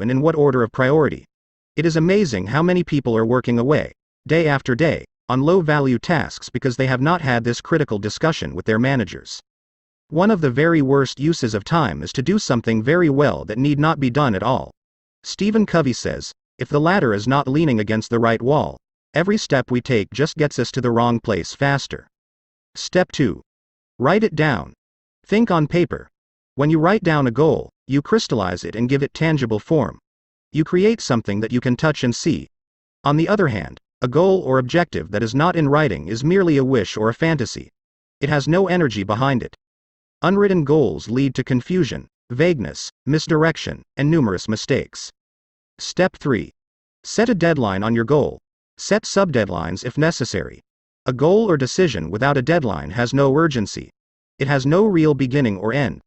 and in what order of priority. It is amazing how many people are working away, day after day, on low-value tasks because they have not had this critical discussion with their managers. One of the very worst uses of time is to do something very well that need not be done at all. Stephen Covey says, if the ladder is not leaning against the right wall, every step we take just gets us to the wrong place faster. Step 2. Write it down. Think on paper. When you write down a goal, you crystallize it and give it tangible form. You create something that you can touch and see. On the other hand, a goal or objective that is not in writing is merely a wish or a fantasy. It has no energy behind it. Unwritten goals lead to confusion, vagueness, misdirection, and numerous mistakes. Step 3. Set a deadline on your goal. Set subdeadlines if necessary. A goal or decision without a deadline has no urgency. It has no real beginning or end.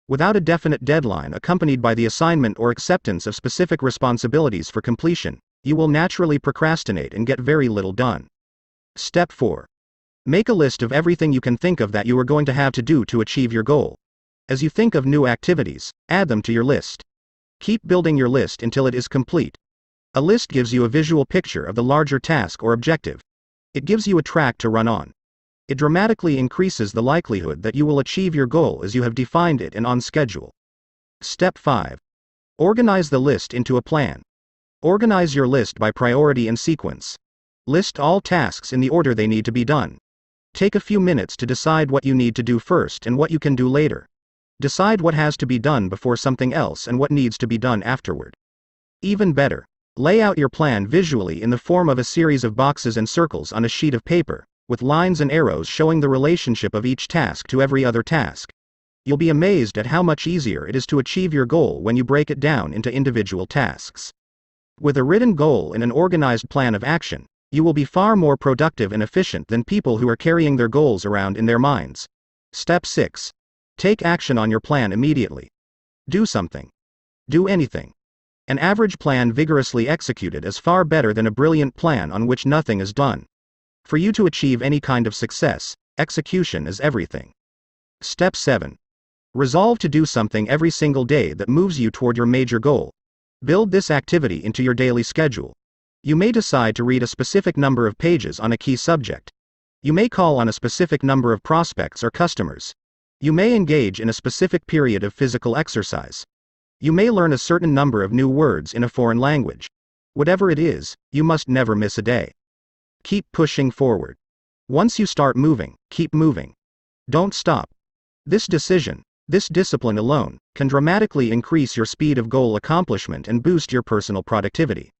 Without a definite deadline accompanied by the assignment or acceptance of specific responsibilities for completion, you will naturally procrastinate and get very little done. Step 4. Make a list of everything you can think of that you are going to have to do to achieve your goal. As you think of new activities, add them to your list. Keep building your list until it is complete. A list gives you a visual picture of the larger task or objective. It gives you a track to run on. It dramatically increases the likelihood that you will achieve your goal as you have defined it and on schedule. Step 5. Organize the list into a plan. Organize your list by priority and sequence. List all tasks in the order they need to be done. Take a few minutes to decide what you need to do first and what you can do later. Decide what has to be done before something else and what needs to be done afterward. Even better, lay out your plan visually in the form of a series of boxes and circles on a sheet of paper, with lines and arrows showing the relationship of each task to every other task. You'll be amazed at how much easier it is to achieve your goal when you break it down into individual tasks. With a written goal and an organized plan of action, you will be far more productive and efficient than people who are carrying their goals around in their minds. Step 6. Take action on your plan immediately. Do something. Do anything. An average plan vigorously executed is far better than a brilliant plan on which nothing is done. For you to achieve any kind of success, execution is everything. Step 7. Resolve to do something every single day that moves you toward your major goal. Build this activity into your daily schedule. You may decide to read a specific number of pages on a key subject. You may call on a specific number of prospects or customers. You may engage in a specific period of physical exercise. You may learn a certain number of new words in a foreign language. Whatever it is, you must never miss a day. Keep pushing forward. Once you start moving, keep moving. Don't stop. This decision, this discipline alone, can dramatically increase your speed of goal accomplishment and boost your personal productivity.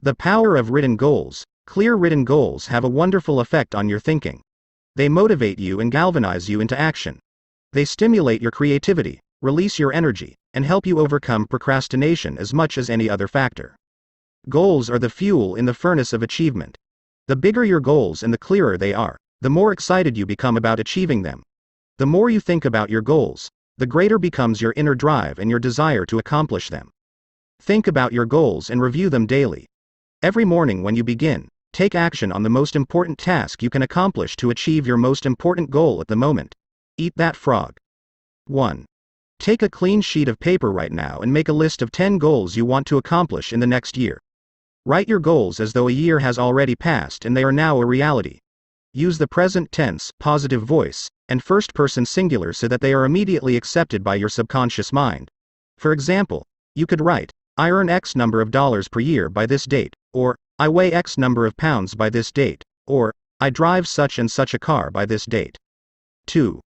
The power of written goals. Clear written goals have a wonderful effect on your thinking. They motivate you and galvanize you into action. They stimulate your creativity, release your energy, and help you overcome procrastination as much as any other factor. Goals are the fuel in the furnace of achievement. The bigger your goals and the clearer they are, the more excited you become about achieving them. The more you think about your goals, the greater becomes your inner drive and your desire to accomplish them. Think about your goals and review them daily. Every morning when you begin, take action on the most important task you can accomplish to achieve your most important goal at the moment. Eat that frog. 1. Take a clean sheet of paper right now and make a list of 10 goals you want to accomplish in the next year. Write your goals as though a year has already passed and they are now a reality. Use the present tense, positive voice, and first-person singular so that they are immediately accepted by your subconscious mind. For example, you could write, I earn X number of dollars per year by this date, or, I weigh X number of pounds by this date, or, I drive such and such a car by this date. 2.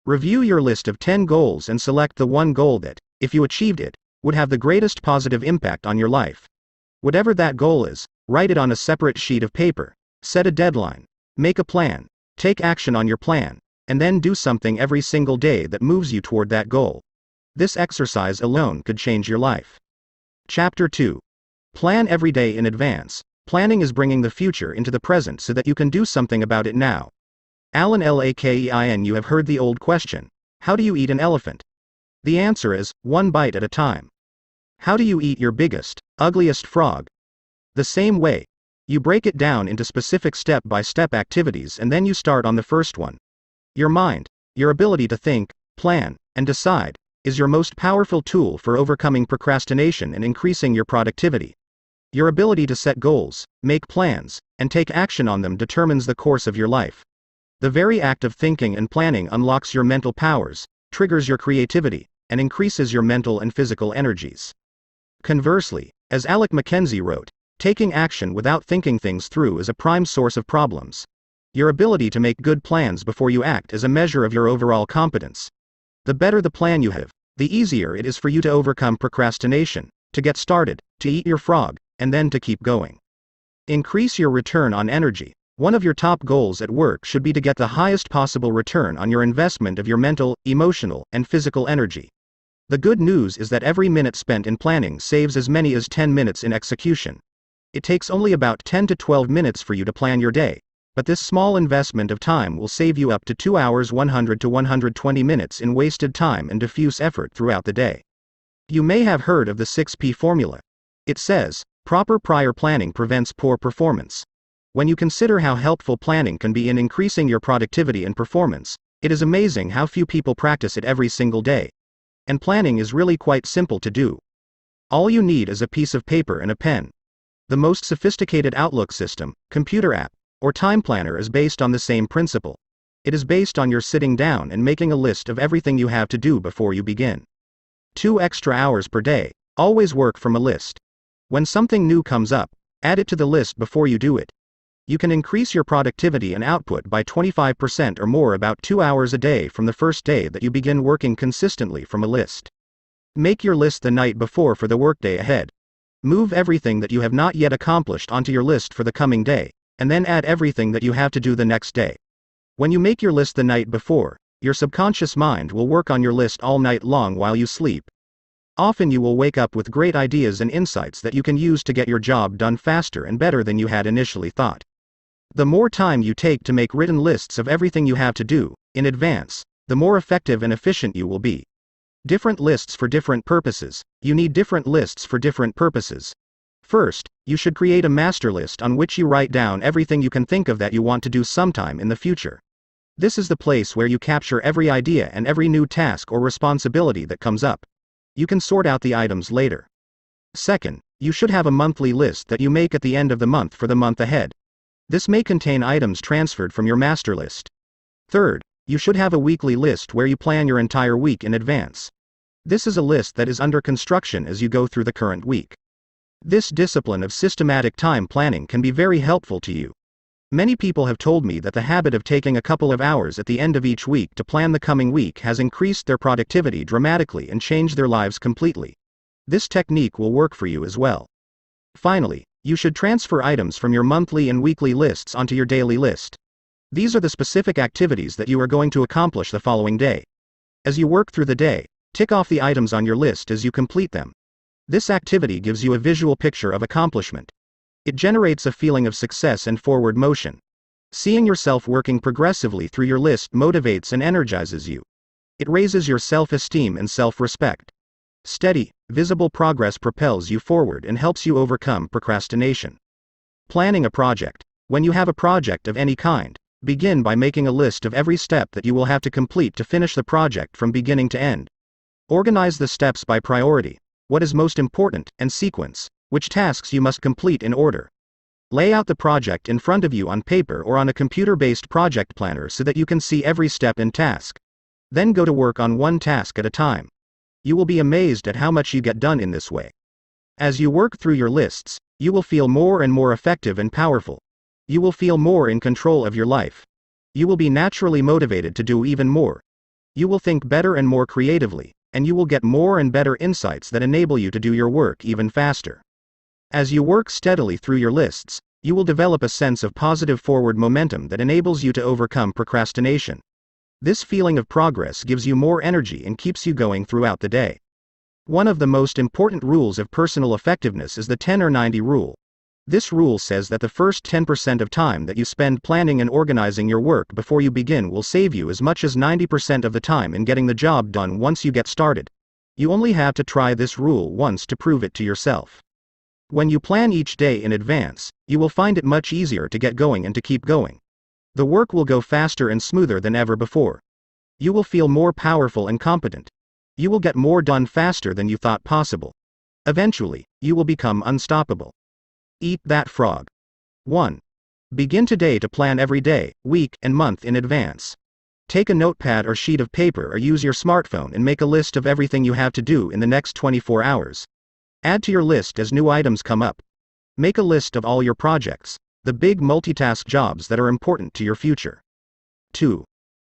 Review your list of 10 goals and select the one goal that, if you achieved it, would have the greatest positive impact on your life. Whatever that goal is, write it on a separate sheet of paper, set a deadline, make a plan, take action on your plan, and then do something every single day that moves you toward that goal. This exercise alone could change your life. Chapter 2. Plan every day in advance. Planning is bringing the future into the present so that you can do something about it now. Alan Lakein. You have heard the old question, how do you eat an elephant? The answer is, one bite at a time. How do you eat your biggest, ugliest frog? The same way. You break it down into specific step-by-step activities and then you start on the first one. Your mind, your ability to think, plan, and decide, is your most powerful tool for overcoming procrastination and increasing your productivity. Your ability to set goals, make plans, and take action on them determines the course of your life. The very act of thinking and planning unlocks your mental powers, triggers your creativity, and increases your mental and physical energies. Conversely, as Alec Mackenzie wrote, taking action without thinking things through is a prime source of problems. Your ability to make good plans before you act is a measure of your overall competence. The better the plan you have, the easier it is for you to overcome procrastination, to get started, to eat your frog, and then to keep going. Increase your return on energy. One of your top goals at work should be to get the highest possible return on your investment of your mental, emotional, and physical energy. The good news is that every minute spent in planning saves as many as 10 minutes in execution. It takes only about 10 to 12 minutes for you to plan your day, but this small investment of time will save you up to 2 hours 100 to 120 minutes in wasted time and diffuse effort throughout the day. You may have heard of the 6P formula. It says, proper prior planning prevents poor performance. When you consider how helpful planning can be in increasing your productivity and performance, it is amazing how few people practice it every single day. And planning is really quite simple to do. All you need is a piece of paper and a pen. The most sophisticated Outlook system, computer app, or time planner is based on the same principle. It is based on your sitting down and making a list of everything you have to do before you begin. 2 extra hours per day. Always work from a list. When something new comes up, add it to the list before you do it. You can increase your productivity and output by 25% or more about 2 hours a day from the first day that you begin working consistently from a list. Make your list the night before for the workday ahead. Move everything that you have not yet accomplished onto your list for the coming day, and then add everything that you have to do the next day. When you make your list the night before, your subconscious mind will work on your list all night long while you sleep. Often you will wake up with great ideas and insights that you can use to get your job done faster and better than you had initially thought. The more time you take to make written lists of everything you have to do, in advance, the more effective and efficient you will be. Different lists for different purposes. You need different lists for different purposes. First, you should create a master list on which you write down everything you can think of that you want to do sometime in the future. This is the place where you capture every idea and every new task or responsibility that comes up. You can sort out the items later. Second, you should have a monthly list that you make at the end of the month for the month ahead. This may contain items transferred from your master list. Third, you should have a weekly list where you plan your entire week in advance. This is a list that is under construction as you go through the current week. This discipline of systematic time planning can be very helpful to you. Many people have told me that the habit of taking a couple of hours at the end of each week to plan the coming week has increased their productivity dramatically and changed their lives completely. This technique will work for you as well. Finally, you should transfer items from your monthly and weekly lists onto your daily list. These are the specific activities that you are going to accomplish the following day. As you work through the day, tick off the items on your list as you complete them. This activity gives you a visual picture of accomplishment. It generates a feeling of success and forward motion. Seeing yourself working progressively through your list motivates and energizes you. It raises your self-esteem and self-respect. Steady, visible progress propels you forward and helps you overcome procrastination. Planning a project. When you have a project of any kind, begin by making a list of every step that you will have to complete to finish the project from beginning to end. Organize the steps by priority, what is most important, and sequence, which tasks you must complete in order. Lay out the project in front of you on paper or on a computer-based project planner so that you can see every step and task. Then go to work on one task at a time. You will be amazed at how much you get done in this way. As you work through your lists, you will feel more and more effective and powerful. You will feel more in control of your life. You will be naturally motivated to do even more. You will think better and more creatively, and you will get more and better insights that enable you to do your work even faster. As you work steadily through your lists, you will develop a sense of positive forward momentum that enables you to overcome procrastination. This feeling of progress gives you more energy and keeps you going throughout the day. One of the most important rules of personal effectiveness is the 10 or 90 rule. This rule says that the first 10% of time that you spend planning and organizing your work before you begin will save you as much as 90% of the time in getting the job done once you get started. You only have to try this rule once to prove it to yourself. When you plan each day in advance, you will find it much easier to get going and to keep going. The work will go faster and smoother than ever before. You will feel more powerful and competent. You will get more done faster than you thought possible. Eventually, you will become unstoppable. Eat that frog. 1. Begin today to plan every day, week, and month in advance. Take a notepad or sheet of paper or use your smartphone and make a list of everything you have to do in the next 24 hours. Add to your list as new items come up. Make a list of all your projects, the big multitask jobs that are important to your future. 2.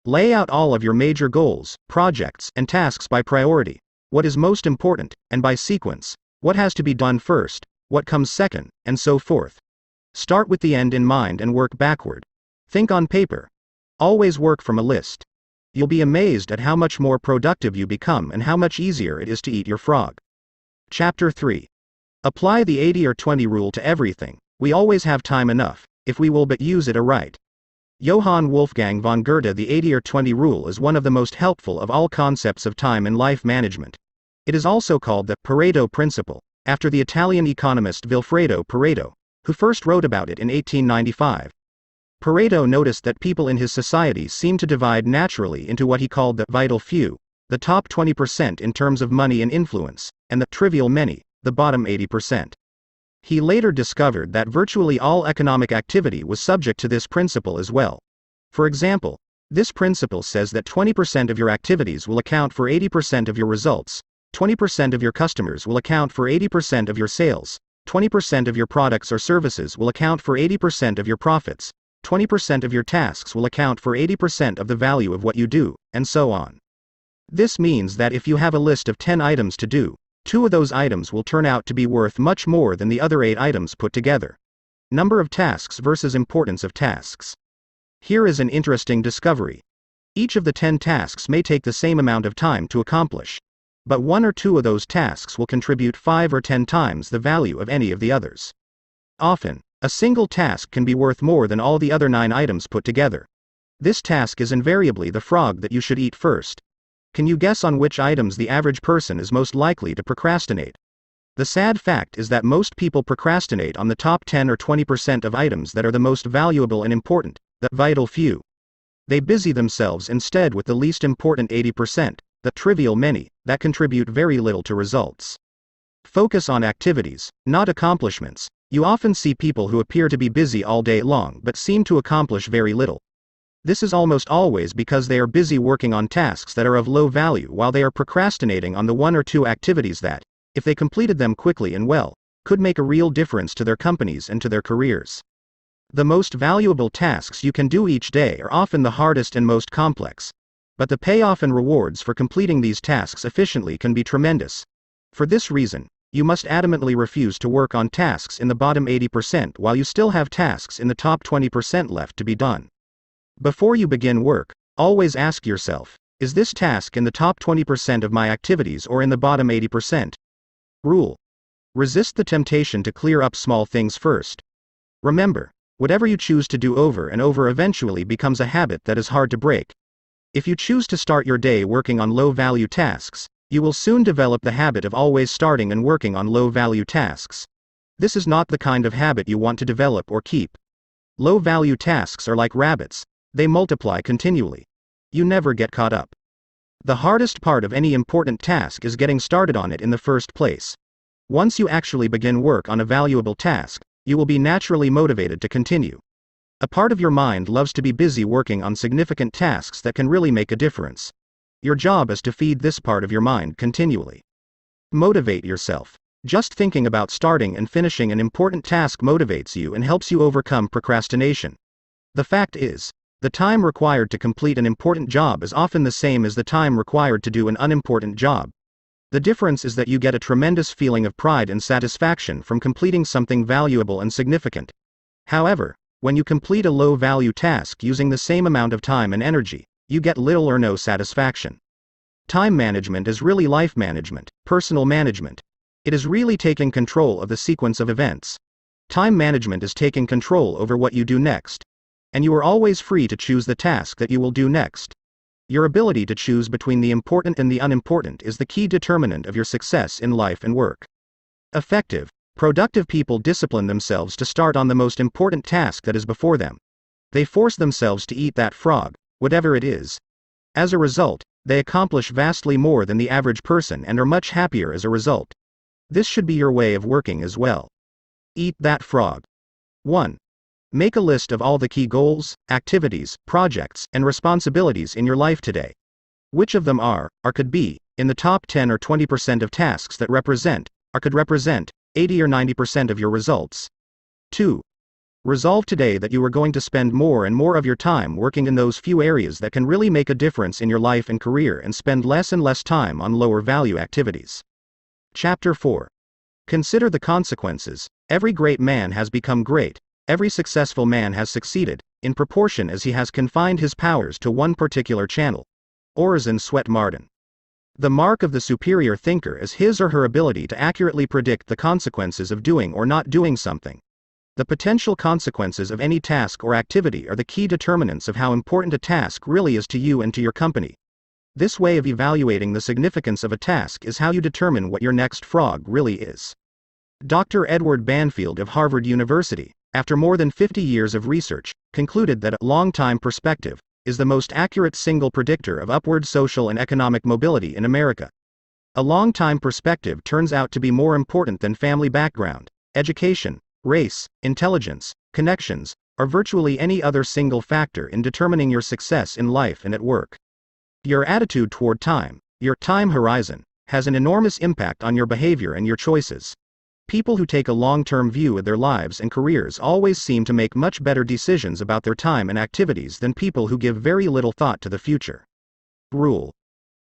Lay out all of your major goals, projects, and tasks by priority. What is most important, and by sequence. What has to be done first, what comes second, and so forth. Start with the end in mind and work backward. Think on paper. Always work from a list. You'll be amazed at how much more productive you become and how much easier it is to eat your frog. Chapter 3. Apply the 80 or 20 rule to everything. We always have time enough, if we will but use it aright. Johann Wolfgang von Goethe. The 80 or 20 rule is one of the most helpful of all concepts of time and life management. It is also called the Pareto principle, after the Italian economist Vilfredo Pareto, who first wrote about it in 1895. Pareto noticed that people in his society seemed to divide naturally into what he called the vital few, the top 20% in terms of money and influence, and the trivial many, the bottom 80%. He later discovered that virtually all economic activity was subject to this principle as well. For example, this principle says that 20% of your activities will account for 80% of your results, 20% of your customers will account for 80% of your sales, 20% of your products or services will account for 80% of your profits, 20% of your tasks will account for 80% of the value of what you do, and so on. This means that if you have a list of 10 items to do, 2 of those items will turn out to be worth much more than the other 8 items put together. Number of tasks versus importance of tasks. Here is an interesting discovery. Each of the 10 tasks may take the same amount of time to accomplish, but 1 or 2 of those tasks will contribute 5 or 10 times the value of any of the others. Often, a single task can be worth more than all the other 9 items put together. This task is invariably the frog that you should eat first. Can you guess on which items the average person is most likely to procrastinate? The sad fact is that most people procrastinate on the top 10 or 20% of items that are the most valuable and important, the vital few. They busy themselves instead with the least important 80%, the trivial many, that contribute very little to results. Focus on activities, not accomplishments. You often see people who appear to be busy all day long but seem to accomplish very little. This is almost always because they are busy working on tasks that are of low value while they are procrastinating on the 1 or 2 activities that, if they completed them quickly and well, could make a real difference to their companies and to their careers. The most valuable tasks you can do each day are often the hardest and most complex. But the payoff and rewards for completing these tasks efficiently can be tremendous. For this reason, you must adamantly refuse to work on tasks in the bottom 80% while you still have tasks in the top 20% left to be done. Before you begin work, always ask yourself, is this task in the top 20% of my activities or in the bottom 80%? Rule. Resist the temptation to clear up small things first. Remember, whatever you choose to do over and over eventually becomes a habit that is hard to break. If you choose to start your day working on low-value tasks, you will soon develop the habit of always starting and working on low-value tasks. This is not the kind of habit you want to develop or keep. Low-value tasks are like rabbits. They multiply continually. You never get caught up. The hardest part of any important task is getting started on it in the first place. Once you actually begin work on a valuable task, you will be naturally motivated to continue. A part of your mind loves to be busy working on significant tasks that can really make a difference. Your job is to feed this part of your mind continually. Motivate yourself. Just thinking about starting and finishing an important task motivates you and helps you overcome procrastination. The fact is, the time required to complete an important job is often the same as the time required to do an unimportant job. The difference is that you get a tremendous feeling of pride and satisfaction from completing something valuable and significant. However, when you complete a low-value task using the same amount of time and energy, you get little or no satisfaction. Time management is really life management, personal management. It is really taking control of the sequence of events. Time management is taking control over what you do next. And you are always free to choose the task that you will do next. Your ability to choose between the important and the unimportant is the key determinant of your success in life and work. Effective, productive people discipline themselves to start on the most important task that is before them. They force themselves to eat that frog, whatever it is. As a result, They accomplish vastly more than the average person and are much happier as a result. This should be your way of working as well. Eat that frog. 1. Make a list of all the key goals, activities, projects, and responsibilities in your life today. Which of them are, or could be, in the top 10 or 20% of tasks that represent, or could represent, 80 or 90% of your results. 2. Resolve today that you are going to spend more and more of your time working in those few areas that can really make a difference in your life and career and spend less and less time on lower value activities. Chapter 4. Consider the consequences. Every great man has become great. Every successful man has succeeded, in proportion as he has confined his powers to one particular channel. Orison Swett Marden. The mark of the superior thinker is his or her ability to accurately predict the consequences of doing or not doing something. The potential consequences of any task or activity are the key determinants of how important a task really is to you and to your company. This way of evaluating the significance of a task is how you determine what your next frog really is. Dr. Edward Banfield of Harvard University, after more than 50 years of research, concluded that a long-time perspective is the most accurate single predictor of upward social and economic mobility in America. A long-time perspective turns out to be more important than family background, education, race, intelligence, connections, or virtually any other single factor in determining your success in life and at work. Your attitude toward time, your time horizon, has an enormous impact on your behavior and your choices. People who take a long-term view of their lives and careers always seem to make much better decisions about their time and activities than people who give very little thought to the future. Rule: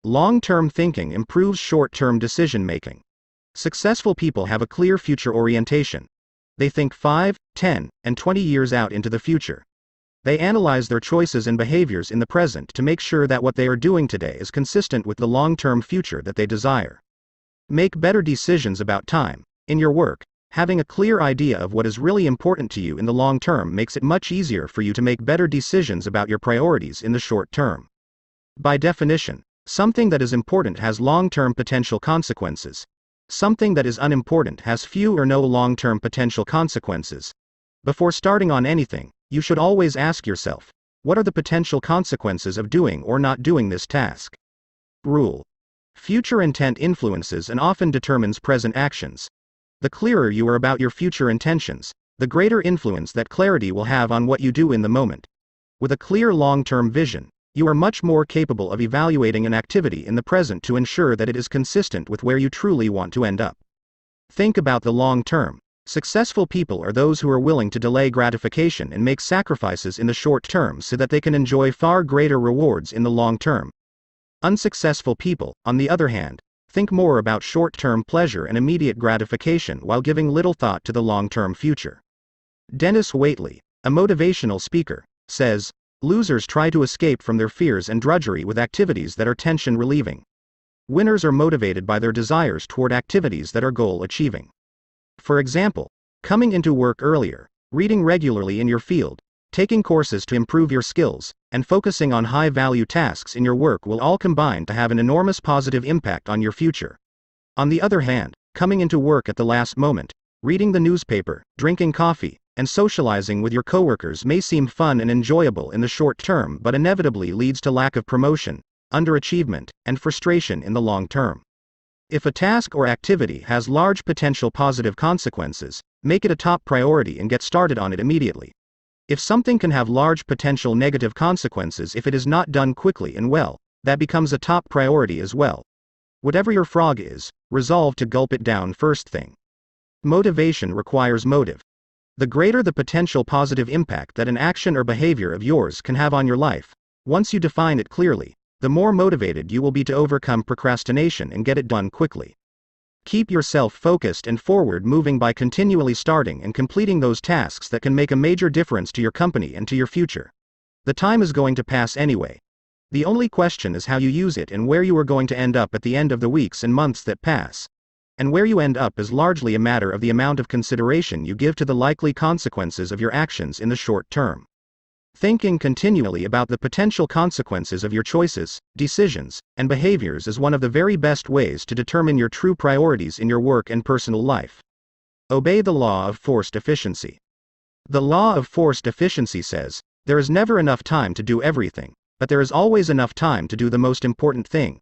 long-term thinking improves short-term decision-making. Successful people have a clear future orientation. They think 5, 10, and 20 years out into the future. They analyze their choices and behaviors in the present to make sure that what they are doing today is consistent with the long-term future that they desire. Make better decisions about time. In your work, having a clear idea of what is really important to you in the long term makes it much easier for you to make better decisions about your priorities in the short term. By definition, something that is important has long-term potential consequences. Something that is unimportant has few or no long-term potential consequences. Before starting on anything, you should always ask yourself, what are the potential consequences of doing or not doing this task? Rule: future intent influences and often determines present actions. The clearer you are about your future intentions, the greater influence that clarity will have on what you do in the moment. With a clear long-term vision, you are much more capable of evaluating an activity in the present to ensure that it is consistent with where you truly want to end up. Think about the long term. Successful people are those who are willing to delay gratification and make sacrifices in the short term so that they can enjoy far greater rewards in the long term. Unsuccessful people, on the other hand, think more about short-term pleasure and immediate gratification while giving little thought to the long-term future. Dennis Waitley, a motivational speaker, says, "Losers try to escape from their fears and drudgery with activities that are tension-relieving. Winners are motivated by their desires toward activities that are goal-achieving." For example, coming into work earlier, reading regularly in your field, taking courses to improve your skills, and focusing on high-value tasks in your work will all combine to have an enormous positive impact on your future. On the other hand, coming into work at the last moment, reading the newspaper, drinking coffee, and socializing with your coworkers may seem fun and enjoyable in the short term but inevitably leads to lack of promotion, underachievement, and frustration in the long term. If a task or activity has large potential positive consequences, make it a top priority and get started on it immediately. If something can have large potential negative consequences if it is not done quickly and well, that becomes a top priority as well. Whatever your frog is, resolve to gulp it down first thing. Motivation requires motive. The greater the potential positive impact that an action or behavior of yours can have on your life, once you define it clearly, the more motivated you will be to overcome procrastination and get it done quickly. Keep yourself focused and forward moving by continually starting and completing those tasks that can make a major difference to your company and to your future. The time is going to pass anyway. The only question is how you use it and where you are going to end up at the end of the weeks and months that pass. And where you end up is largely a matter of the amount of consideration you give to the likely consequences of your actions in the short term. Thinking continually about the potential consequences of your choices, decisions, and behaviors is one of the very best ways to determine your true priorities in your work and personal life. Obey the law of forced efficiency. The law of forced efficiency says, there is never enough time to do everything, but there is always enough time to do the most important thing.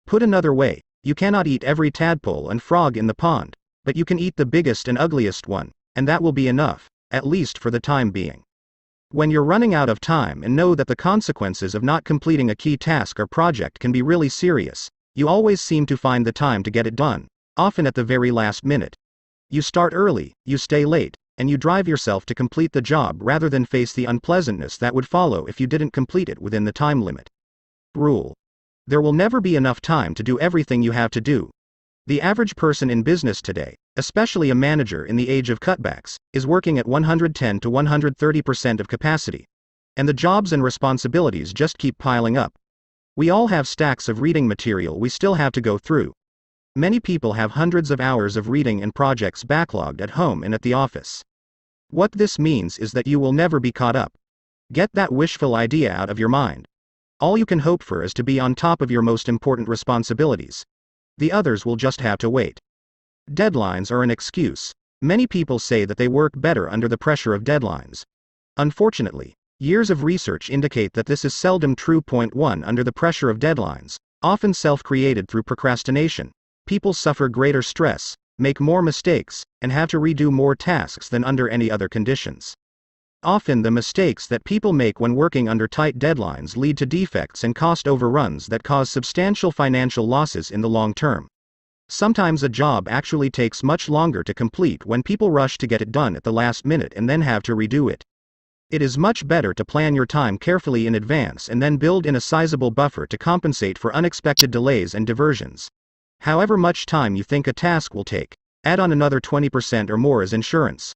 Put another way, you cannot eat every tadpole and frog in the pond, but you can eat the biggest and ugliest one, and that will be enough, at least for the time being. When you're running out of time and know that the consequences of not completing a key task or project can be really serious, you always seem to find the time to get it done, often at the very last minute. You start early, you stay late, and you drive yourself to complete the job rather than face the unpleasantness that would follow if you didn't complete it within the time limit. Rule: there will never be enough time to do everything you have to do. The average person in business today, especially a manager in the age of cutbacks, is working at 110 to 130% of capacity. And the jobs and responsibilities just keep piling up. We all have stacks of reading material we still have to go through. Many people have hundreds of hours of reading and projects backlogged at home and at the office. What this means is that you will never be caught up. Get that wishful idea out of your mind. All you can hope for is to be on top of your most important responsibilities. The others will just have to wait. Deadlines are an excuse. Many people say that they work better under the pressure of deadlines. Unfortunately, years of research indicate that this is seldom true. Point 1: under the pressure of deadlines, often self-created through procrastination, people suffer greater stress, make more mistakes, and have to redo more tasks than under any other conditions. Often the mistakes that people make when working under tight deadlines lead to defects and cost overruns that cause substantial financial losses in the long term. Sometimes a job actually takes much longer to complete when people rush to get it done at the last minute and then have to redo it. It is much better to plan your time carefully in advance and then build in a sizable buffer to compensate for unexpected delays and diversions. However much time you think a task will take, add on another 20% or more as insurance.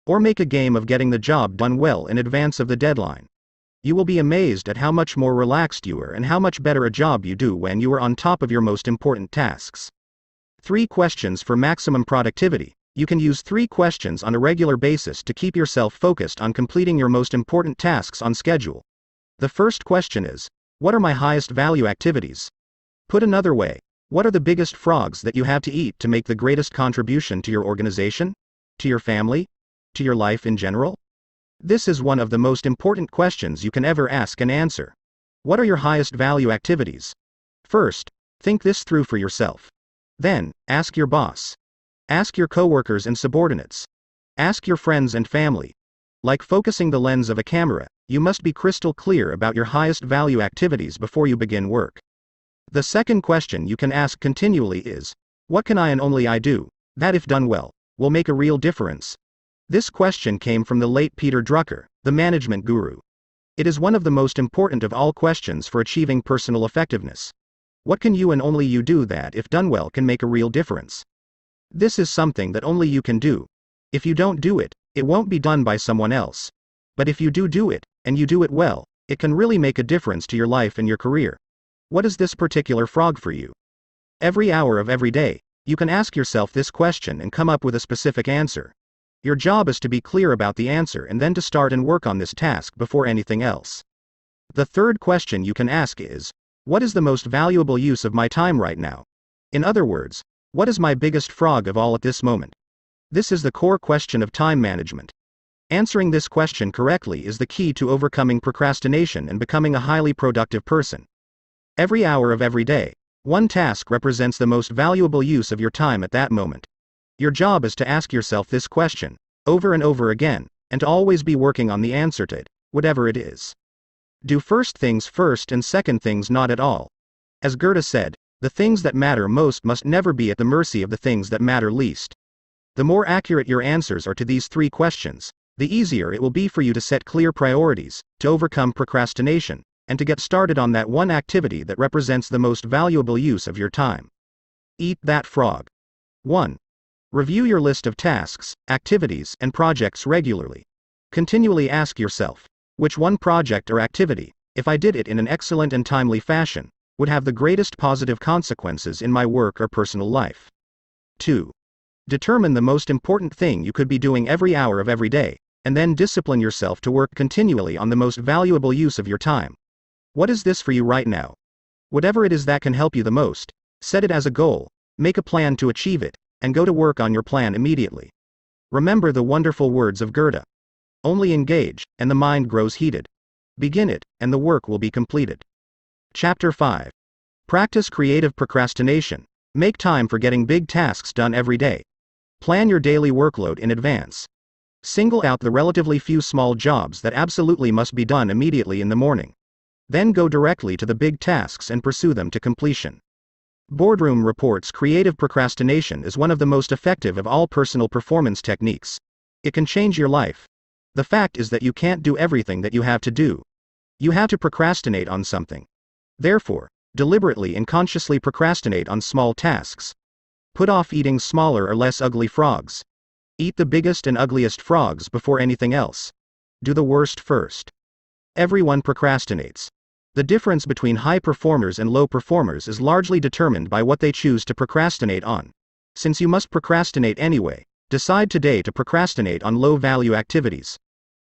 Or make a game of getting the job done well in advance of the deadline. You will be amazed at how much more relaxed you are and how much better a job you do when you are on top of your most important tasks. 3 questions for maximum productivity. You can use 3 questions on a regular basis to keep yourself focused on completing your most important tasks on schedule. The first question is, what are my highest value activities? Put another way, what are the biggest frogs that you have to eat to make the greatest contribution to your organization? To your family? To your life in general? This is one of the most important questions you can ever ask and answer. What are your highest value activities? First, think this through for yourself. Then, ask your boss. Ask your coworkers and subordinates. Ask your friends and family. Like focusing the lens of a camera, you must be crystal clear about your highest value activities before you begin work. The second question you can ask continually is, what can I and only I do, that if done well, will make a real difference? This question came from the late Peter Drucker, the management guru. It is one of the most important of all questions for achieving personal effectiveness. What can you and only you do that, if done well, can make a real difference? This is something that only you can do. If you don't do it, it won't be done by someone else. But if you do it, and you do it well, it can really make a difference to your life and your career. What is this particular frog for you? Every hour of every day, you can ask yourself this question and come up with a specific answer. Your job is to be clear about the answer and then to start and work on this task before anything else. The third question you can ask is, what is the most valuable use of my time right now? In other words, what is my biggest frog of all at this moment? This is the core question of time management. Answering this question correctly is the key to overcoming procrastination and becoming a highly productive person. Every hour of every day, one task represents the most valuable use of your time at that moment. Your job is to ask yourself this question, over and over again, and to always be working on the answer to it, whatever it is. Do first things first and second things not at all. As Goethe said, the things that matter most must never be at the mercy of the things that matter least. The more accurate your answers are to these 3 questions, the easier it will be for you to set clear priorities, to overcome procrastination, and to get started on that one activity that represents the most valuable use of your time. Eat that frog. 1. Review your list of tasks, activities, and projects regularly. Continually ask yourself, which one project or activity, if I did it in an excellent and timely fashion, would have the greatest positive consequences in my work or personal life. 2. Determine the most important thing you could be doing every hour of every day, and then discipline yourself to work continually on the most valuable use of your time. What is this for you right now? Whatever it is that can help you the most, set it as a goal, make a plan to achieve it, and go to work on your plan immediately. Remember the wonderful words of Goethe. Only engage, and the mind grows heated. Begin it, and the work will be completed. Chapter 5. Practice creative procrastination. Make time for getting big tasks done every day. Plan your daily workload in advance. Single out the relatively few small jobs that absolutely must be done immediately in the morning. Then go directly to the big tasks and pursue them to completion. Boardroom reports creative procrastination is one of the most effective of all personal performance techniques. It can change your life. The fact is that you can't do everything that you have to do. You have to procrastinate on something. Therefore, deliberately and consciously procrastinate on small tasks. Put off eating smaller or less ugly frogs. Eat the biggest and ugliest frogs before anything else. Do the worst first. Everyone procrastinates. The difference between high performers and low performers is largely determined by what they choose to procrastinate on. Since you must procrastinate anyway, decide today to procrastinate on low-value activities.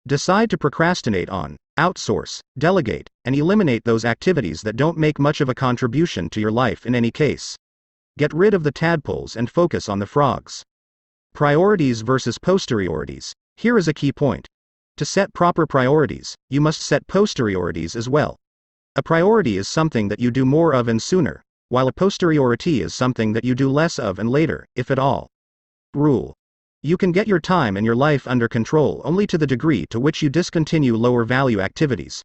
Decide to procrastinate on, outsource, delegate, and eliminate those activities that don't make much of a contribution to your life in any case. Get rid of the tadpoles and focus on the frogs. Priorities versus posteriorities. Here is a key point. To set proper priorities, you must set posteriorities as well. A priority is something that you do more of and sooner, while a posteriority is something that you do less of and later, if at all. Rule. You can get your time and your life under control only to the degree to which you discontinue lower value activities.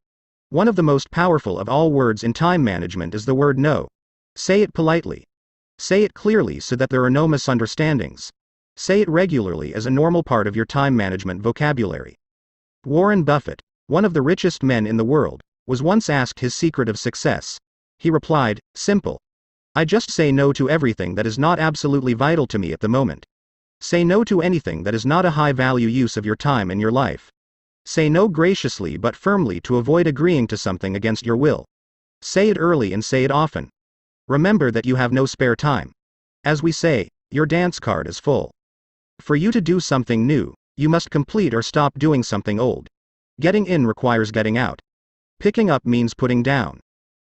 One of the most powerful of all words in time management is the word no. Say it politely. Say it clearly so that there are no misunderstandings. Say it regularly as a normal part of your time management vocabulary. Warren Buffett, one of the richest men in the world, was once asked his secret of success. He replied, "Simple. I just say no to everything that is not absolutely vital to me at the moment. Say no to anything that is not a high-value use of your time and your life. Say no graciously but firmly to avoid agreeing to something against your will. Say it early and say it often. Remember that you have no spare time. As we say, your dance card is full. For you to do something new, you must complete or stop doing something old. Getting in requires getting out. Picking up means putting down.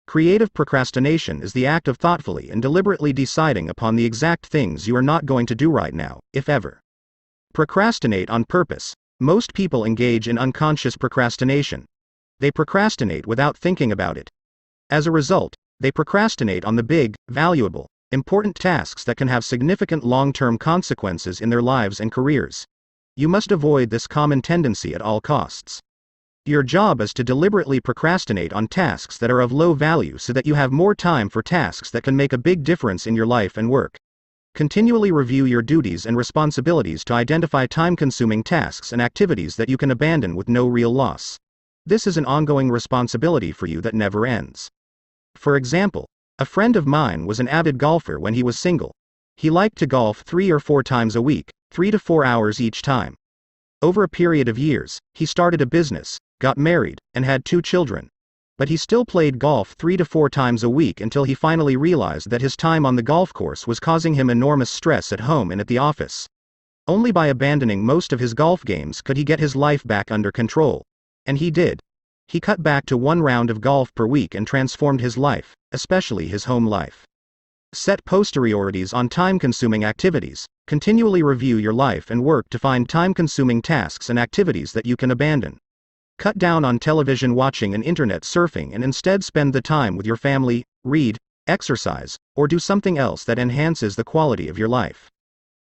Creative procrastination is the act of thoughtfully and deliberately deciding upon the exact things you are not going to do right now, if ever. Procrastinate on purpose. Most people engage in unconscious procrastination. They procrastinate without thinking about it. As a result, they procrastinate on the big, valuable, important tasks that can have significant long-term consequences in their lives and careers. You must avoid this common tendency at all costs. Your job is to deliberately procrastinate on tasks that are of low value so that you have more time for tasks that can make a big difference in your life and work. Continually review your duties and responsibilities to identify time-consuming tasks and activities that you can abandon with no real loss. This is an ongoing responsibility for you that never ends. For example, a friend of mine was an avid golfer when he was single. He liked to golf 3 or 4 times a week, 3 to 4 hours each time. Over a period of years, he started a business, got married, and had 2 children. But he still played golf 3 to 4 times a week until he finally realized that his time on the golf course was causing him enormous stress at home and at the office. Only by abandoning most of his golf games could he get his life back under control. And he did. He cut back to 1 round of golf per week and transformed his life, especially his home life. Set posteriorities on time-consuming activities. Continually review your life and work to find time-consuming tasks and activities that you can abandon. Cut down on television watching and internet surfing and instead spend the time with your family, read, exercise, or do something else that enhances the quality of your life.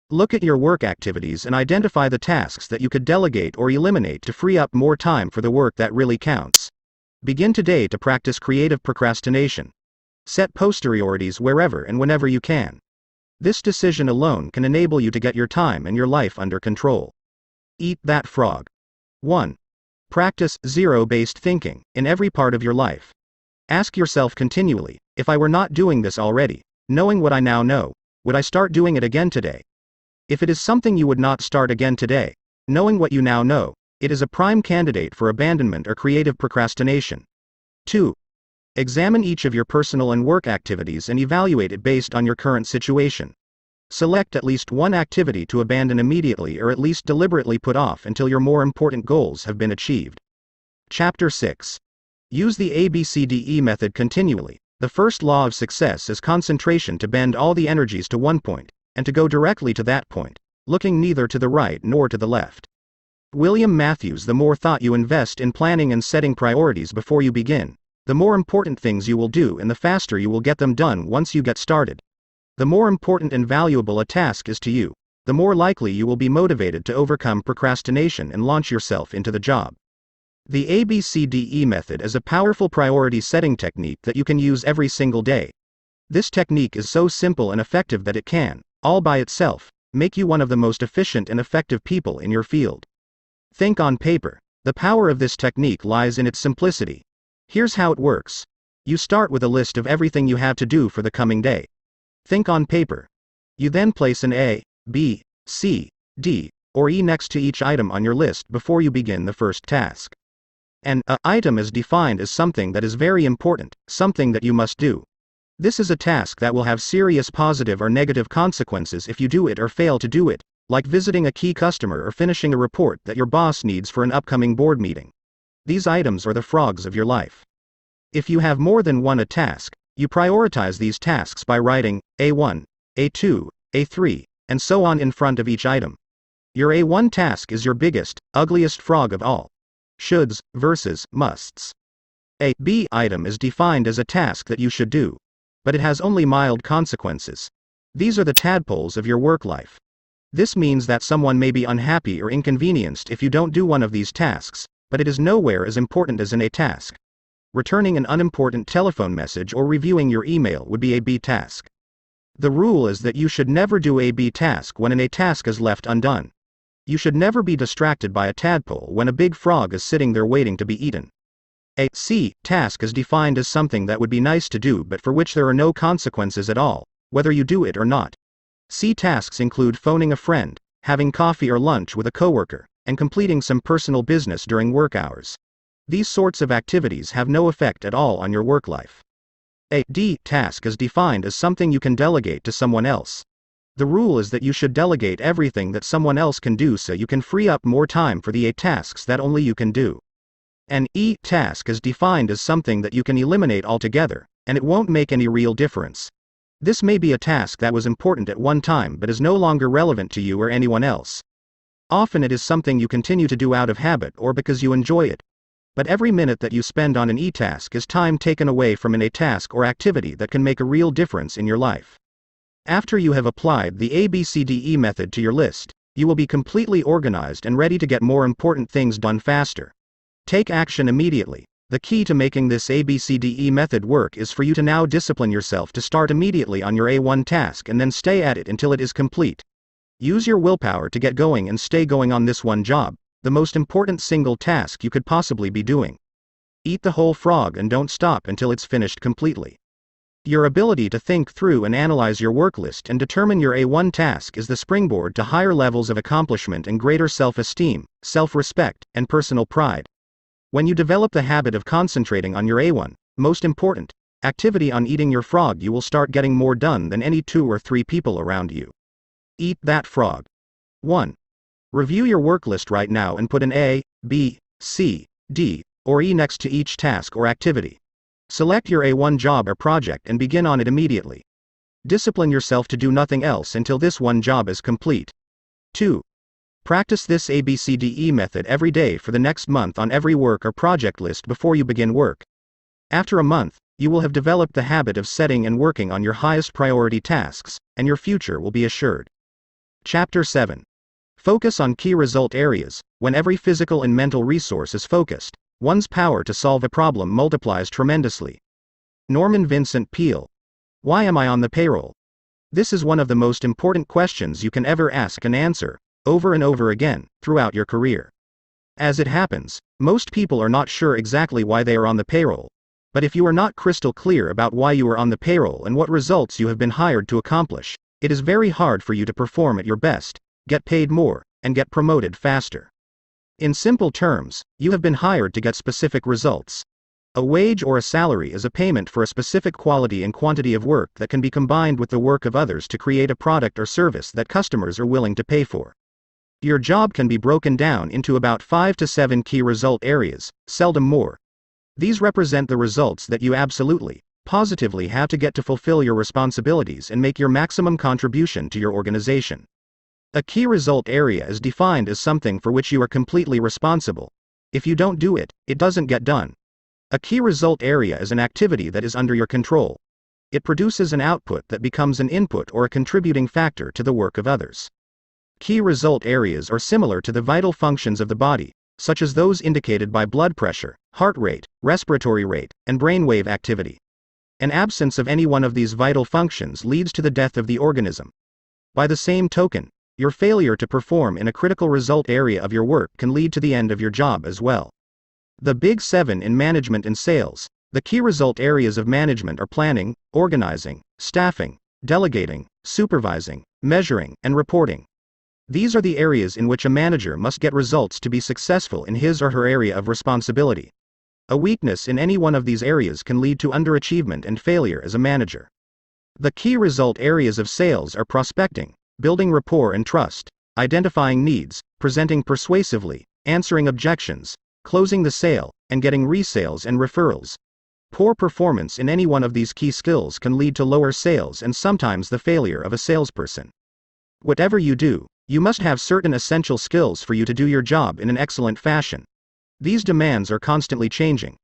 Look at your work activities and identify the tasks that you could delegate or eliminate to free up more time for the work that really counts. Begin today to practice creative procrastination. Set posteriorities wherever and whenever you can. This decision alone can enable you to get your time and your life under control. Eat that frog. 1. Practice zero-based thinking in every part of your life. Ask yourself continually, if I were not doing this already, knowing what I now know, would I start doing it again today? If it is something you would not start again today, knowing what you now know, it is a prime candidate for abandonment or creative procrastination. 2. Examine each of your personal and work activities and evaluate it based on your current situation. Select at least one activity to abandon immediately or at least deliberately put off until your more important goals have been achieved. Chapter 6. Use the ABCDE method continually. The first law of success is concentration to bend all the energies to one point, and to go directly to that point, looking neither to the right nor to the left. William Matthews. The more thought you invest in planning and setting priorities before you begin, the more important things you will do and the faster you will get them done once you get started. The more important and valuable a task is to you, the more likely you will be motivated to overcome procrastination and launch yourself into the job. The ABCDE method is a powerful priority setting technique that you can use every single day. This technique is so simple and effective that it can, all by itself, make you one of the most efficient and effective people in your field. Think on paper. The power of this technique lies in its simplicity. Here's how it works. You start with a list of everything you have to do for the coming day. Think on paper. You then place an A, B, C, D, or E next to each item on your list before you begin the first task. An item is defined as something that is very important, something that you must do. This is a task that will have serious positive or negative consequences if you do it or fail to do it, like visiting a key customer or finishing a report that your boss needs for an upcoming board meeting. These items are the frogs of your life. If you have more than one task, you prioritize these tasks by writing A1, A2, A3, and so on in front of each item. Your A1 task is your biggest, ugliest frog of all. Shoulds versus musts. A B item is defined as a task that you should do, but it has only mild consequences. These are the tadpoles of your work life. This means that someone may be unhappy or inconvenienced if you don't do one of these tasks, but it is nowhere as important as an A task. Returning an unimportant telephone message or reviewing your email would be a B task. The rule is that you should never do a B task when an A task is left undone. You should never be distracted by a tadpole when a big frog is sitting there waiting to be eaten. A C task is defined as something that would be nice to do but for which there are no consequences at all, whether you do it or not. C tasks include phoning a friend, having coffee or lunch with a coworker, and completing some personal business during work hours. These sorts of activities have no effect at all on your work life. A D task is defined as something you can delegate to someone else. The rule is that you should delegate everything that someone else can do so you can free up more time for the A tasks that only you can do. An E task is defined as something that you can eliminate altogether, and it won't make any real difference. This may be a task that was important at one time but is no longer relevant to you or anyone else. Often it is something you continue to do out of habit or because you enjoy it. But every minute that you spend on an E task is time taken away from an A task or activity that can make a real difference in your life. After you have applied the ABCDE method to your list, you will be completely organized and ready to get more important things done faster. Take action immediately. The key to making this ABCDE method work is for you to now discipline yourself to start immediately on your A1 task and then stay at it until it is complete. Use your willpower to get going and stay going on this one job, the most important single task you could possibly be doing. Eat the whole frog and don't stop until it's finished completely. Your ability to think through and analyze your work list and determine your A1 task is the springboard to higher levels of accomplishment and greater self-esteem, self-respect, and personal pride. When you develop the habit of concentrating on your A1, most important, activity on eating your frog, you will start getting more done than any 2 or 3 people around you. Eat that frog. 1. Review your work list right now and put an A, B, C, D, or E next to each task or activity. Select your A1 job or project and begin on it immediately. Discipline yourself to do nothing else until this one job is complete. 2. Practice this ABCDE method every day for the next month on every work or project list before you begin work. After a month, you will have developed the habit of setting and working on your highest priority tasks, and your future will be assured. Chapter 7. Focus on key result areas. When every physical and mental resource is focused, one's power to solve a problem multiplies tremendously. Norman Vincent Peale. Why am I on the payroll? This is one of the most important questions you can ever ask and answer, over and over again, throughout your career. As it happens, most people are not sure exactly why they are on the payroll. But if you are not crystal clear about why you are on the payroll and what results you have been hired to accomplish, it is very hard for you to perform at your best, get paid more, and get promoted faster. In simple terms, you have been hired to get specific results. A wage or a salary is a payment for a specific quality and quantity of work that can be combined with the work of others to create a product or service that customers are willing to pay for. Your job can be broken down into about 5 to 7 key result areas, seldom more. These represent the results that you absolutely, positively have to get to fulfill your responsibilities and make your maximum contribution to your organization. A key result area is defined as something for which you are completely responsible. If you don't do it, it doesn't get done. A key result area is an activity that is under your control. It produces an output that becomes an input or a contributing factor to the work of others. Key result areas are similar to the vital functions of the body, such as those indicated by blood pressure, heart rate, respiratory rate, and brainwave activity. An absence of any one of these vital functions leads to the death of the organism. By the same token, your failure to perform in a critical result area of your work can lead to the end of your job as well. The Big Seven in management and sales. The key result areas of management are planning, organizing, staffing, delegating, supervising, measuring, and reporting. These are the areas in which a manager must get results to be successful in his or her area of responsibility. A weakness in any one of these areas can lead to underachievement and failure as a manager. The key result areas of sales are prospecting, building rapport and trust, identifying needs, presenting persuasively, answering objections, closing the sale, and getting resales and referrals. Poor performance in any one of these key skills can lead to lower sales and sometimes the failure of a salesperson. Whatever you do, you must have certain essential skills for you to do your job in an excellent fashion. These demands are constantly changing.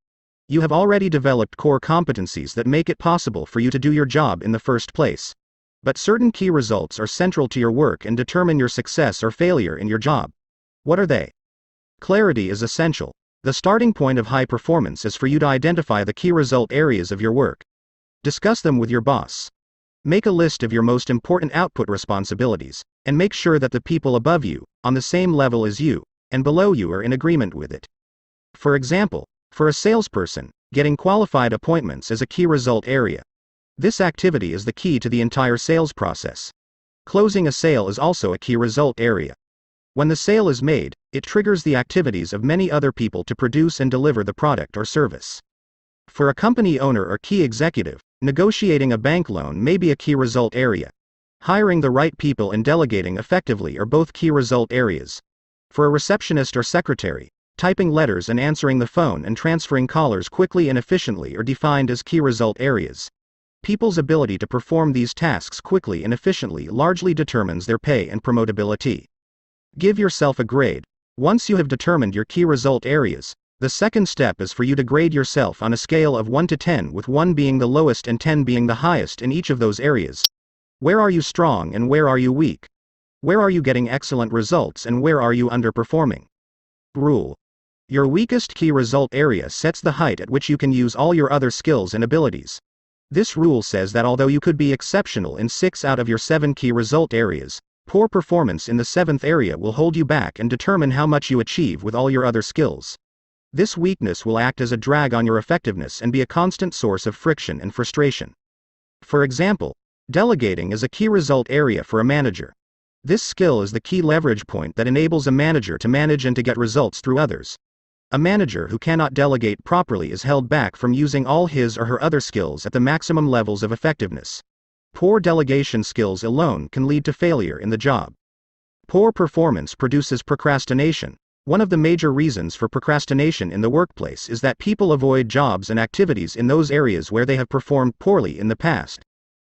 You have already developed core competencies that make it possible for you to do your job in the first place. But certain key results are central to your work and determine your success or failure in your job. What are they? Clarity is essential. The starting point of high performance is for you to identify the key result areas of your work. Discuss them with your boss. Make a list of your most important output responsibilities, and make sure that the people above you, on the same level as you, and below you are in agreement with it. For example, for a salesperson, getting qualified appointments is a key result area. This activity is the key to the entire sales process. Closing a sale is also a key result area. When the sale is made, it triggers the activities of many other people to produce and deliver the product or service. For a company owner or key executive, negotiating a bank loan may be a key result area. Hiring the right people and delegating effectively are both key result areas. For a receptionist or secretary, typing letters and answering the phone and transferring callers quickly and efficiently are defined as key result areas. People's ability to perform these tasks quickly and efficiently largely determines their pay and promotability. Give yourself a grade. Once you have determined your key result areas, the second step is for you to grade yourself on a scale of 1 to 10, with 1 being the lowest and 10 being the highest in each of those areas. Where are you strong and where are you weak? Where are you getting excellent results and where are you underperforming? Rule. Your weakest key result area sets the height at which you can use all your other skills and abilities. This rule says that although you could be exceptional in 6 out of your 7 key result areas, poor performance in the 7th area will hold you back and determine how much you achieve with all your other skills. This weakness will act as a drag on your effectiveness and be a constant source of friction and frustration. For example, delegating is a key result area for a manager. This skill is the key leverage point that enables a manager to manage and to get results through others. A manager who cannot delegate properly is held back from using all his or her other skills at the maximum levels of effectiveness. Poor delegation skills alone can lead to failure in the job. Poor performance produces procrastination. One of the major reasons for procrastination in the workplace is that people avoid jobs and activities in those areas where they have performed poorly in the past.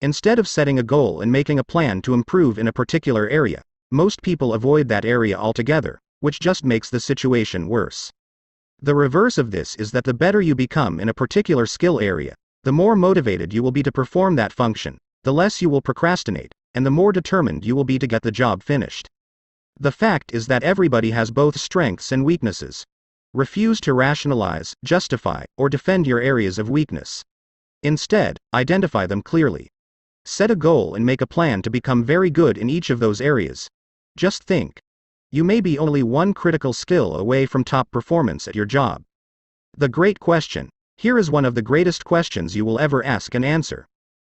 Instead of setting a goal and making a plan to improve in a particular area, most people avoid that area altogether, which just makes the situation worse. The reverse of this is that the better you become in a particular skill area, the more motivated you will be to perform that function, the less you will procrastinate, and the more determined you will be to get the job finished. The fact is that everybody has both strengths and weaknesses. Refuse to rationalize, justify, or defend your areas of weakness. Instead, identify them clearly. Set a goal and make a plan to become very good in each of those areas. Just think. You may be only one critical skill away from top performance at your job. The great question. Here is one of the greatest questions you will ever ask and answer.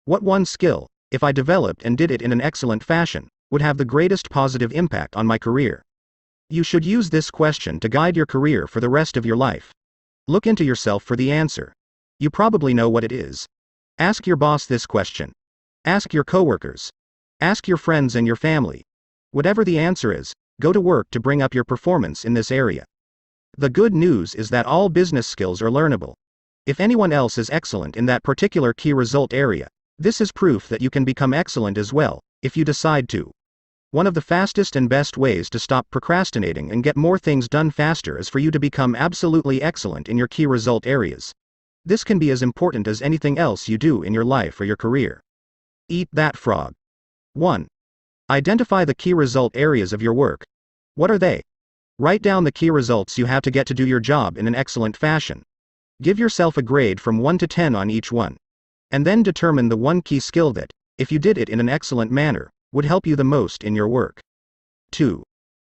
What one skill, if I developed and did it in an excellent fashion, would have the greatest positive impact on my career? You should use this question to guide your career for the rest of your life. Look into yourself for the answer. You probably know what it is. Ask your boss this question. Ask your coworkers. Ask your friends and your family. Whatever the answer is, go to work to bring up your performance in this area. The good news is that all business skills are learnable. If anyone else is excellent in that particular key result area, this is proof that you can become excellent as well, if you decide to. One of the fastest and best ways to stop procrastinating and get more things done faster is for you to become absolutely excellent in your key result areas. This can be as important as anything else you do in your life or your career. Eat that frog. 1. Identify the key result areas of your work. What are they? Write down the key results you have to get to do your job in an excellent fashion. Give yourself a grade from 1 to 10 on each one. And then determine the one key skill that, if you did it in an excellent manner, would help you the most in your work. 2.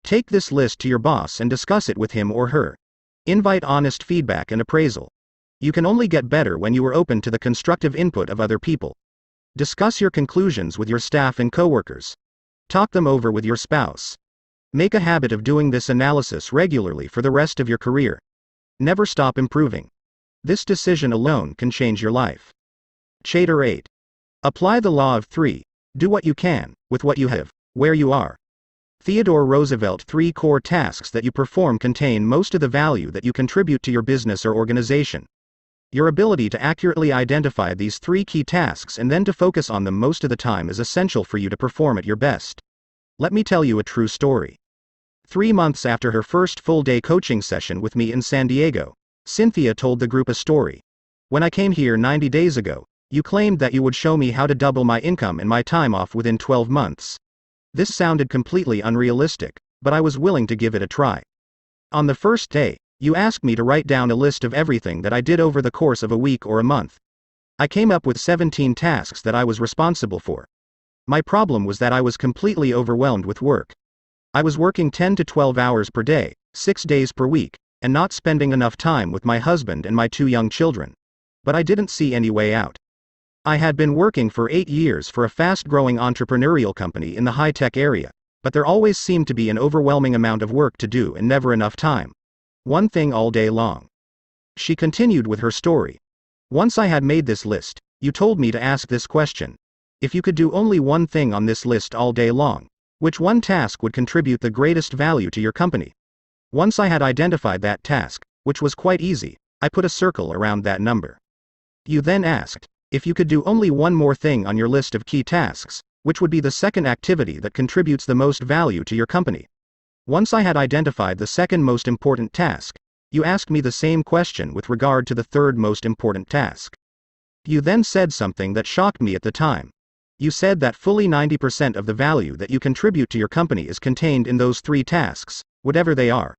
Take this list to your boss and discuss it with him or her. Invite honest feedback and appraisal. You can only get better when you are open to the constructive input of other people. Discuss your conclusions with your staff and coworkers. Talk them over with your spouse. Make a habit of doing this analysis regularly for the rest of your career. Never stop improving. This decision alone can change your life. Chapter 8. Apply the law of 3. Do what you can, with what you have, where you are. Theodore Roosevelt. 3 core tasks that you perform contain most of the value that you contribute to your business or organization. Your ability to accurately identify these 3 key tasks and then to focus on them most of the time is essential for you to perform at your best. Let me tell you a true story. 3 months after her first full-day coaching session with me in San Diego, Cynthia told the group a story. When I came here 90 days ago, you claimed that you would show me how to double my income and my time off within 12 months. This sounded completely unrealistic, but I was willing to give it a try. On the first day, you asked me to write down a list of everything that I did over the course of a week or a month. I came up with 17 tasks that I was responsible for. My problem was that I was completely overwhelmed with work. I was working 10 to 12 hours per day, 6 days per week, and not spending enough time with my husband and my 2 young children. But I didn't see any way out. I had been working for 8 years for a fast-growing entrepreneurial company in the high-tech area, but there always seemed to be an overwhelming amount of work to do and never enough time. One thing all day long. She continued with her story. Once I had made this list, you told me to ask this question. If you could do only one thing on this list all day long, which one task would contribute the greatest value to your company? Once I had identified that task, which was quite easy, I put a circle around that number. You then asked, if you could do only one more thing on your list of key tasks, which would be the second activity that contributes the most value to your company? Once I had identified the second most important task, you asked me the same question with regard to the third most important task. You then said something that shocked me at the time. You said that fully 90% of the value that you contribute to your company is contained in those 3 tasks, whatever they are.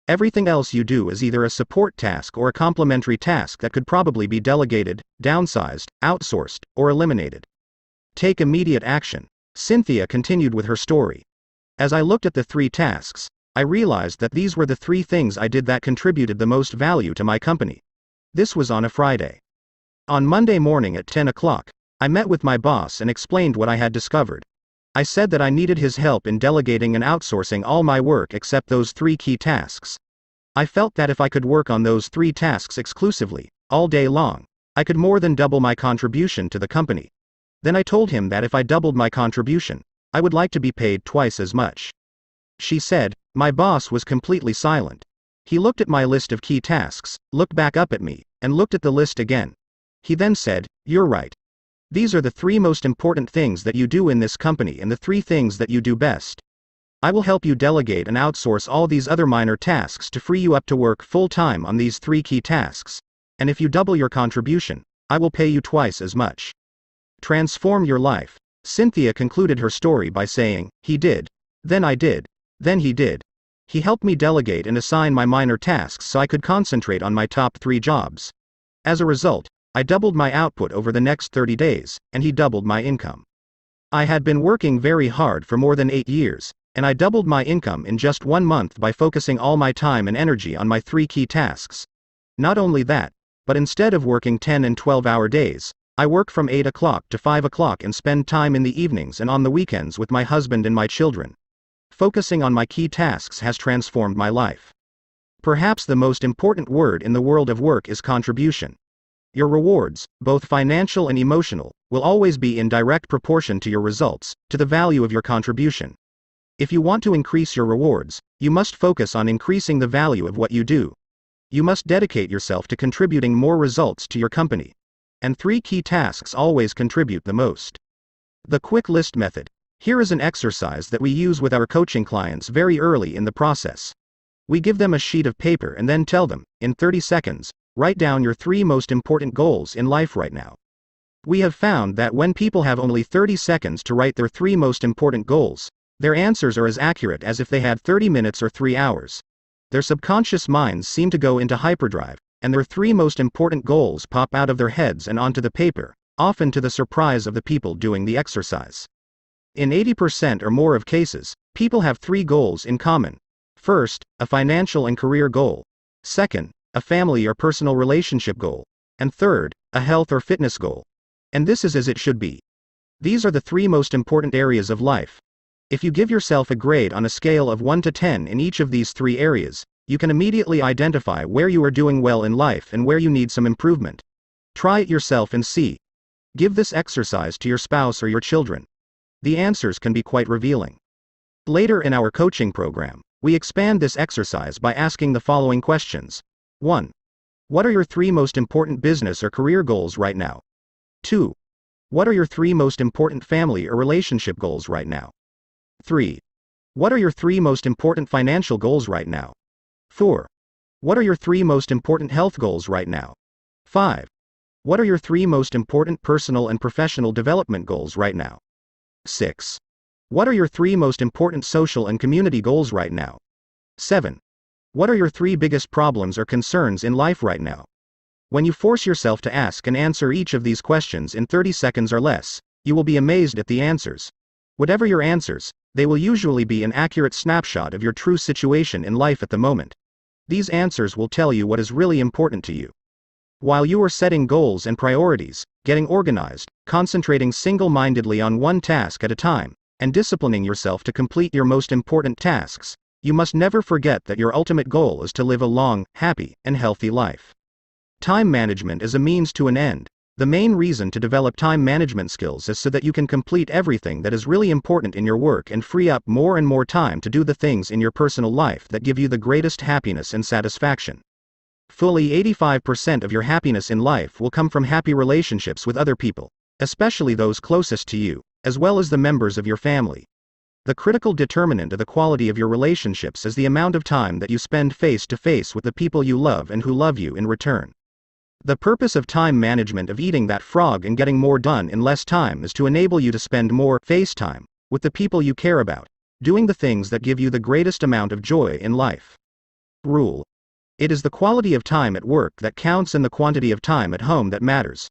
Everything else you do is either a support task or a complementary task that could probably be delegated, downsized, outsourced, or eliminated. Take immediate action. Cynthia continued with her story. As I looked at the 3 tasks, I realized that these were the 3 things I did that contributed the most value to my company. This was on a Friday. On Monday morning at 10 o'clock, I met with my boss and explained what I had discovered. I said that I needed his help in delegating and outsourcing all my work except those 3 key tasks. I felt that if I could work on those 3 tasks exclusively, all day long, I could more than double my contribution to the company. Then I told him that if I doubled my contribution, I would like to be paid twice as much. She said. My boss was completely silent. He looked at my list of key tasks, looked back up at me, and looked at the list again. He then said, "You're right. These are the 3 most important things that you do in this company and the 3 things that you do best. I will help you delegate and outsource all these other minor tasks to free you up to work full-time on these 3 key tasks. And if you double your contribution, I will pay you twice as much." Transform your life. Cynthia concluded her story by saying, "He did. Then I did. Then he did. He helped me delegate and assign my minor tasks so I could concentrate on my top 3 jobs. As a result, I doubled my output over the next 30 days, and he doubled my income. I had been working very hard for more than 8 years, and I doubled my income in just 1 month by focusing all my time and energy on my 3 key tasks. Not only that, but instead of working 10 and 12-hour days, I work from 8 o'clock to 5 o'clock and spend time in the evenings and on the weekends with my husband and my children. Focusing on my key tasks has transformed my life. Perhaps the most important word in the world of work is contribution. Your rewards, both financial and emotional, will always be in direct proportion to your results, to the value of your contribution. If you want to increase your rewards, you must focus on increasing the value of what you do. You must dedicate yourself to contributing more results to your company. And 3 key tasks always contribute the most. The quick list method. Here is an exercise that we use with our coaching clients very early in the process. We give them a sheet of paper and then tell them, in 30 seconds, write down your 3 most important goals in life right now. We have found that when people have only 30 seconds to write their 3 most important goals, their answers are as accurate as if they had 30 minutes or 3 hours. Their subconscious minds seem to go into hyperdrive, and their 3 most important goals pop out of their heads and onto the paper, often to the surprise of the people doing the exercise. In 80% or more of cases, people have 3 goals in common. First, a financial and career goal. Second, a family or personal relationship goal. And third, a health or fitness goal. And this is as it should be. These are the 3 most important areas of life. If you give yourself a grade on a scale of 1 to 10 in each of these 3 areas, you can immediately identify where you are doing well in life and where you need some improvement. Try it yourself and see. Give this exercise to your spouse or your children. The answers can be quite revealing. Later in our coaching program, we expand this exercise by asking the following questions. 1. What are your 3 most important business or career goals right now? 2. What are your 3 most important family or relationship goals right now? 3. What are your 3 most important financial goals right now? 4. What are your 3 most important health goals right now? 5. What are your 3 most important personal and professional development goals right now? 6. What are your 3 most important social and community goals right now? 7. What are your 3 biggest problems or concerns in life right now? When you force yourself to ask and answer each of these questions in 30 seconds or less, you will be amazed at the answers. Whatever your answers, they will usually be an accurate snapshot of your true situation in life at the moment. These answers will tell you what is really important to you. While you are setting goals and priorities, getting organized, concentrating single-mindedly on one task at a time, and disciplining yourself to complete your most important tasks, you must never forget that your ultimate goal is to live a long, happy, and healthy life. Time management is a means to an end. The main reason to develop time management skills is so that you can complete everything that is really important in your work and free up more and more time to do the things in your personal life that give you the greatest happiness and satisfaction. Fully 85% of your happiness in life will come from happy relationships with other people, especially those closest to you, as well as the members of your family. The critical determinant of the quality of your relationships is the amount of time that you spend face to face with the people you love and who love you in return. The purpose of time management of eating that frog and getting more done in less time is to enable you to spend more face time with the people you care about, doing the things that give you the greatest amount of joy in life. Rule: it is the quality of time at work that counts and the quantity of time at home that matters.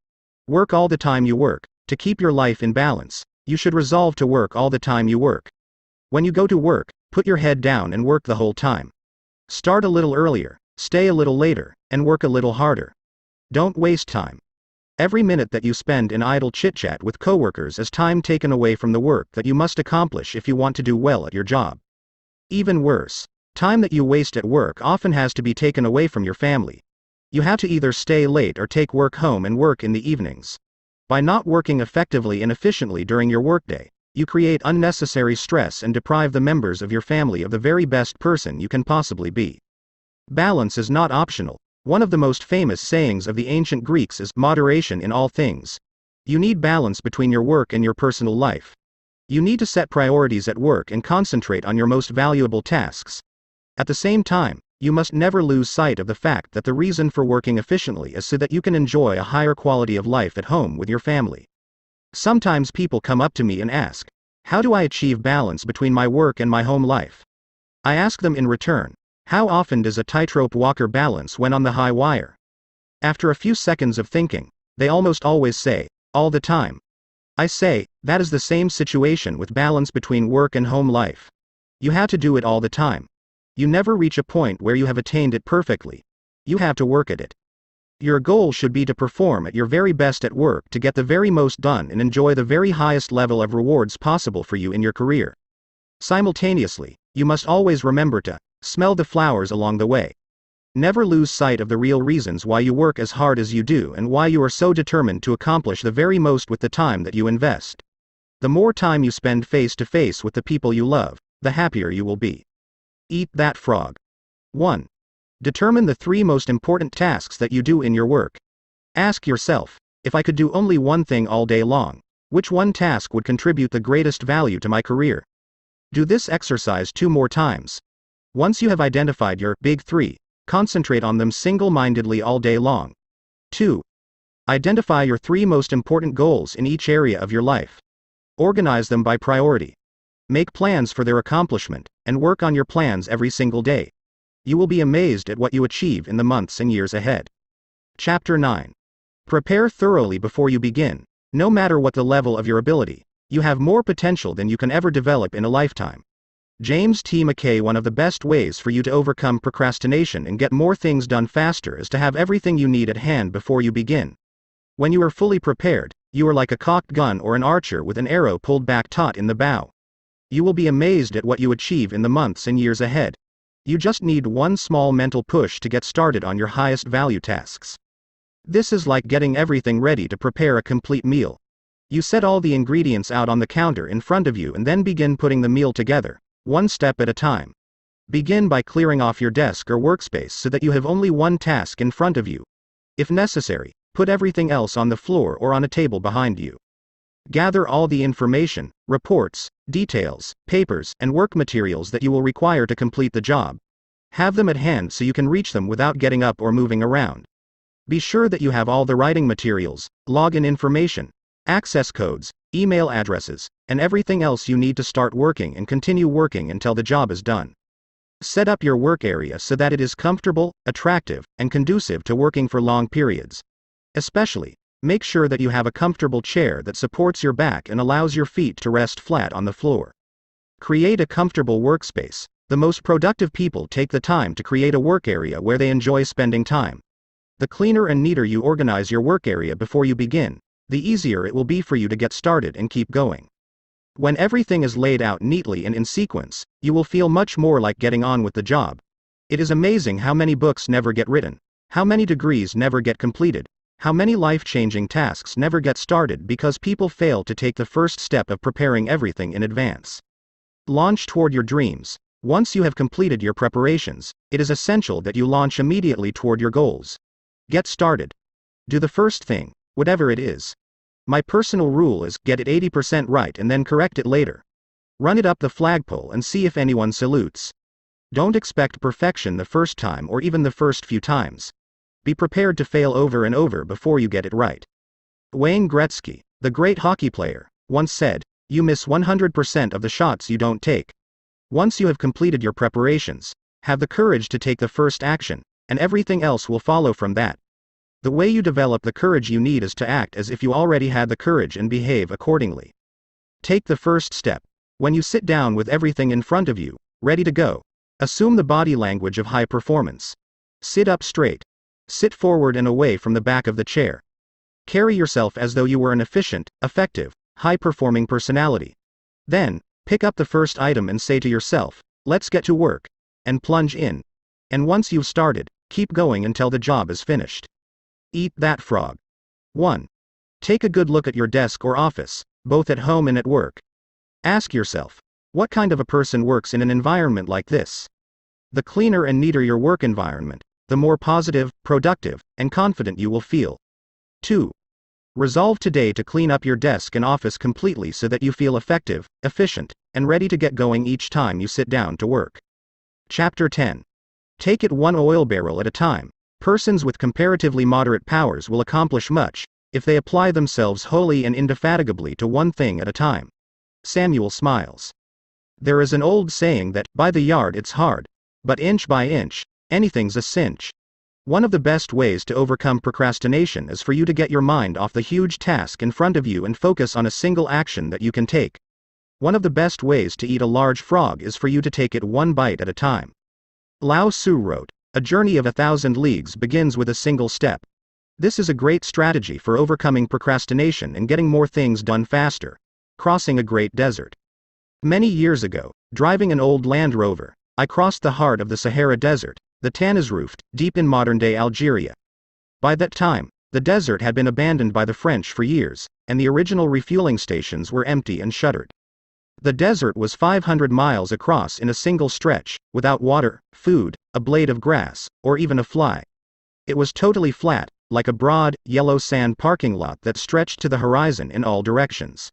Work all the time you work. To keep your life in balance, you should resolve to work all the time you work. When you go to work, put your head down and work the whole time. Start a little earlier, stay a little later, and work a little harder. Don't waste time. Every minute that you spend in idle chit-chat with coworkers is time taken away from the work that you must accomplish if you want to do well at your job. Even worse, time that you waste at work often has to be taken away from your family. You have to either stay late or take work home and work in the evenings. By not working effectively and efficiently during your workday, you create unnecessary stress and deprive the members of your family of the very best person you can possibly be. Balance is not optional. One of the most famous sayings of the ancient Greeks is moderation in all things. You need balance between your work and your personal life. You need to set priorities at work and concentrate on your most valuable tasks. At the same time, you must never lose sight of the fact that the reason for working efficiently is so that you can enjoy a higher quality of life at home with your family. Sometimes people come up to me and ask, how do I achieve balance between my work and my home life? I ask them in return, how often does a tightrope walker balance when on the high wire? After a few seconds of thinking, they almost always say, all the time. I say, that is the same situation with balance between work and home life. You have to do it all the time. You never reach a point where you have attained it perfectly. You have to work at it. Your goal should be to perform at your very best at work to get the very most done and enjoy the very highest level of rewards possible for you in your career. Simultaneously, you must always remember to smell the flowers along the way. Never lose sight of the real reasons why you work as hard as you do and why you are so determined to accomplish the very most with the time that you invest. The more time you spend face to face with the people you love, the happier you will be. Eat that frog. 1. Determine the 3 most important tasks that you do in your work. Ask yourself, if I could do only one thing all day long, Which one task would contribute the greatest value to my career? Do this exercise 2 more times. Once you have identified your big 3, concentrate on them single-mindedly all day long. 2. Identify your 3 most important goals in each area of your life. Organize them by priority. Make plans for their accomplishment, and work on your plans every single day. You will be amazed at what you achieve in the months and years ahead. Chapter 9. Prepare thoroughly before you begin. No matter what the level of your ability, you have more potential than you can ever develop in a lifetime. James T. McKay. One of the best ways for you to overcome procrastination and get more things done faster is to have everything you need at hand before you begin. When you are fully prepared, you are like a cocked gun or an archer with an arrow pulled back taut in the bow. You will be amazed at what you achieve in the months and years ahead. You just need one small mental push to get started on your highest value tasks. This is like getting everything ready to prepare a complete meal. You set all the ingredients out on the counter in front of you and then begin putting the meal together, one step at a time. Begin by clearing off your desk or workspace so that you have only one task in front of you. If necessary, put everything else on the floor or on a table behind you. Gather all the information, reports, details, papers, and work materials that you will require to complete the job. Have them at hand so you can reach them without getting up or moving around. Be sure that you have all the writing materials, login information, access codes, email addresses, and everything else you need to start working and continue working until the job is done. Set up your work area so that it is comfortable, attractive, and conducive to working for long periods. Especially, make sure that you have a comfortable chair that supports your back and allows your feet to rest flat on the floor. Create a comfortable workspace. The most productive people take the time to create a work area where they enjoy spending time. The cleaner and neater you organize your work area before you begin, the easier it will be for you to get started and keep going. When everything is laid out neatly and in sequence, you will feel much more like getting on with the job. It is amazing how many books never get written, how many degrees never get completed, how many life-changing tasks never get started because people fail to take the first step of preparing everything in advance. Launch toward your dreams. Once you have completed your preparations, it is essential that you launch immediately toward your goals. Get started. Do the first thing, whatever it is. My personal rule is get it 80% right and then correct it later. Run it up the flagpole and see if anyone salutes. Don't expect perfection the first time or even the first few times. Be prepared to fail over and over before you get it right. Wayne Gretzky, the great hockey player, once said, "You miss 100% of the shots you don't take." Once you have completed your preparations, have the courage to take the first action, and everything else will follow from that. The way you develop the courage you need is to act as if you already had the courage and behave accordingly. Take the first step. When you sit down with everything in front of you, ready to go, assume the body language of high performance. Sit up straight. Sit forward and away from the back of the chair. Carry yourself as though you were an efficient, effective, high-performing personality. Then, pick up the first item and say to yourself, "Let's get to work," and plunge in. And once you've started, keep going until the job is finished. Eat that frog. 1. Take a good look at your desk or office, both at home and at work. Ask yourself, what kind of a person works in an environment like this? The cleaner and neater your work environment, the more positive, productive, and confident you will feel. 2. Resolve today to clean up your desk and office completely so that you feel effective, efficient, and ready to get going each time you sit down to work. Chapter 10. Take it one oil barrel at a time. Persons with comparatively moderate powers will accomplish much, if they apply themselves wholly and indefatigably to one thing at a time. Samuel Smiles. There is an old saying that, by the yard it's hard, but inch by inch, anything's a cinch. One of the best ways to overcome procrastination is for you to get your mind off the huge task in front of you and focus on a single action that you can take. One of the best ways to eat a large frog is for you to take it one bite at a time. Lao Tzu wrote, "A journey of 1,000 leagues begins with a single step." This is a great strategy for overcoming procrastination and getting more things done faster. Crossing a great desert. Many years ago, driving an old Land Rover, I crossed the heart of the Sahara Desert, the Tanazroofed, deep in modern-day Algeria. By that time, the desert had been abandoned by the French for years, and the original refueling stations were empty and shuttered. The desert was 500 miles across in a single stretch, without water, food, a blade of grass, or even a fly. It was totally flat, like a broad, yellow sand parking lot that stretched to the horizon in all directions.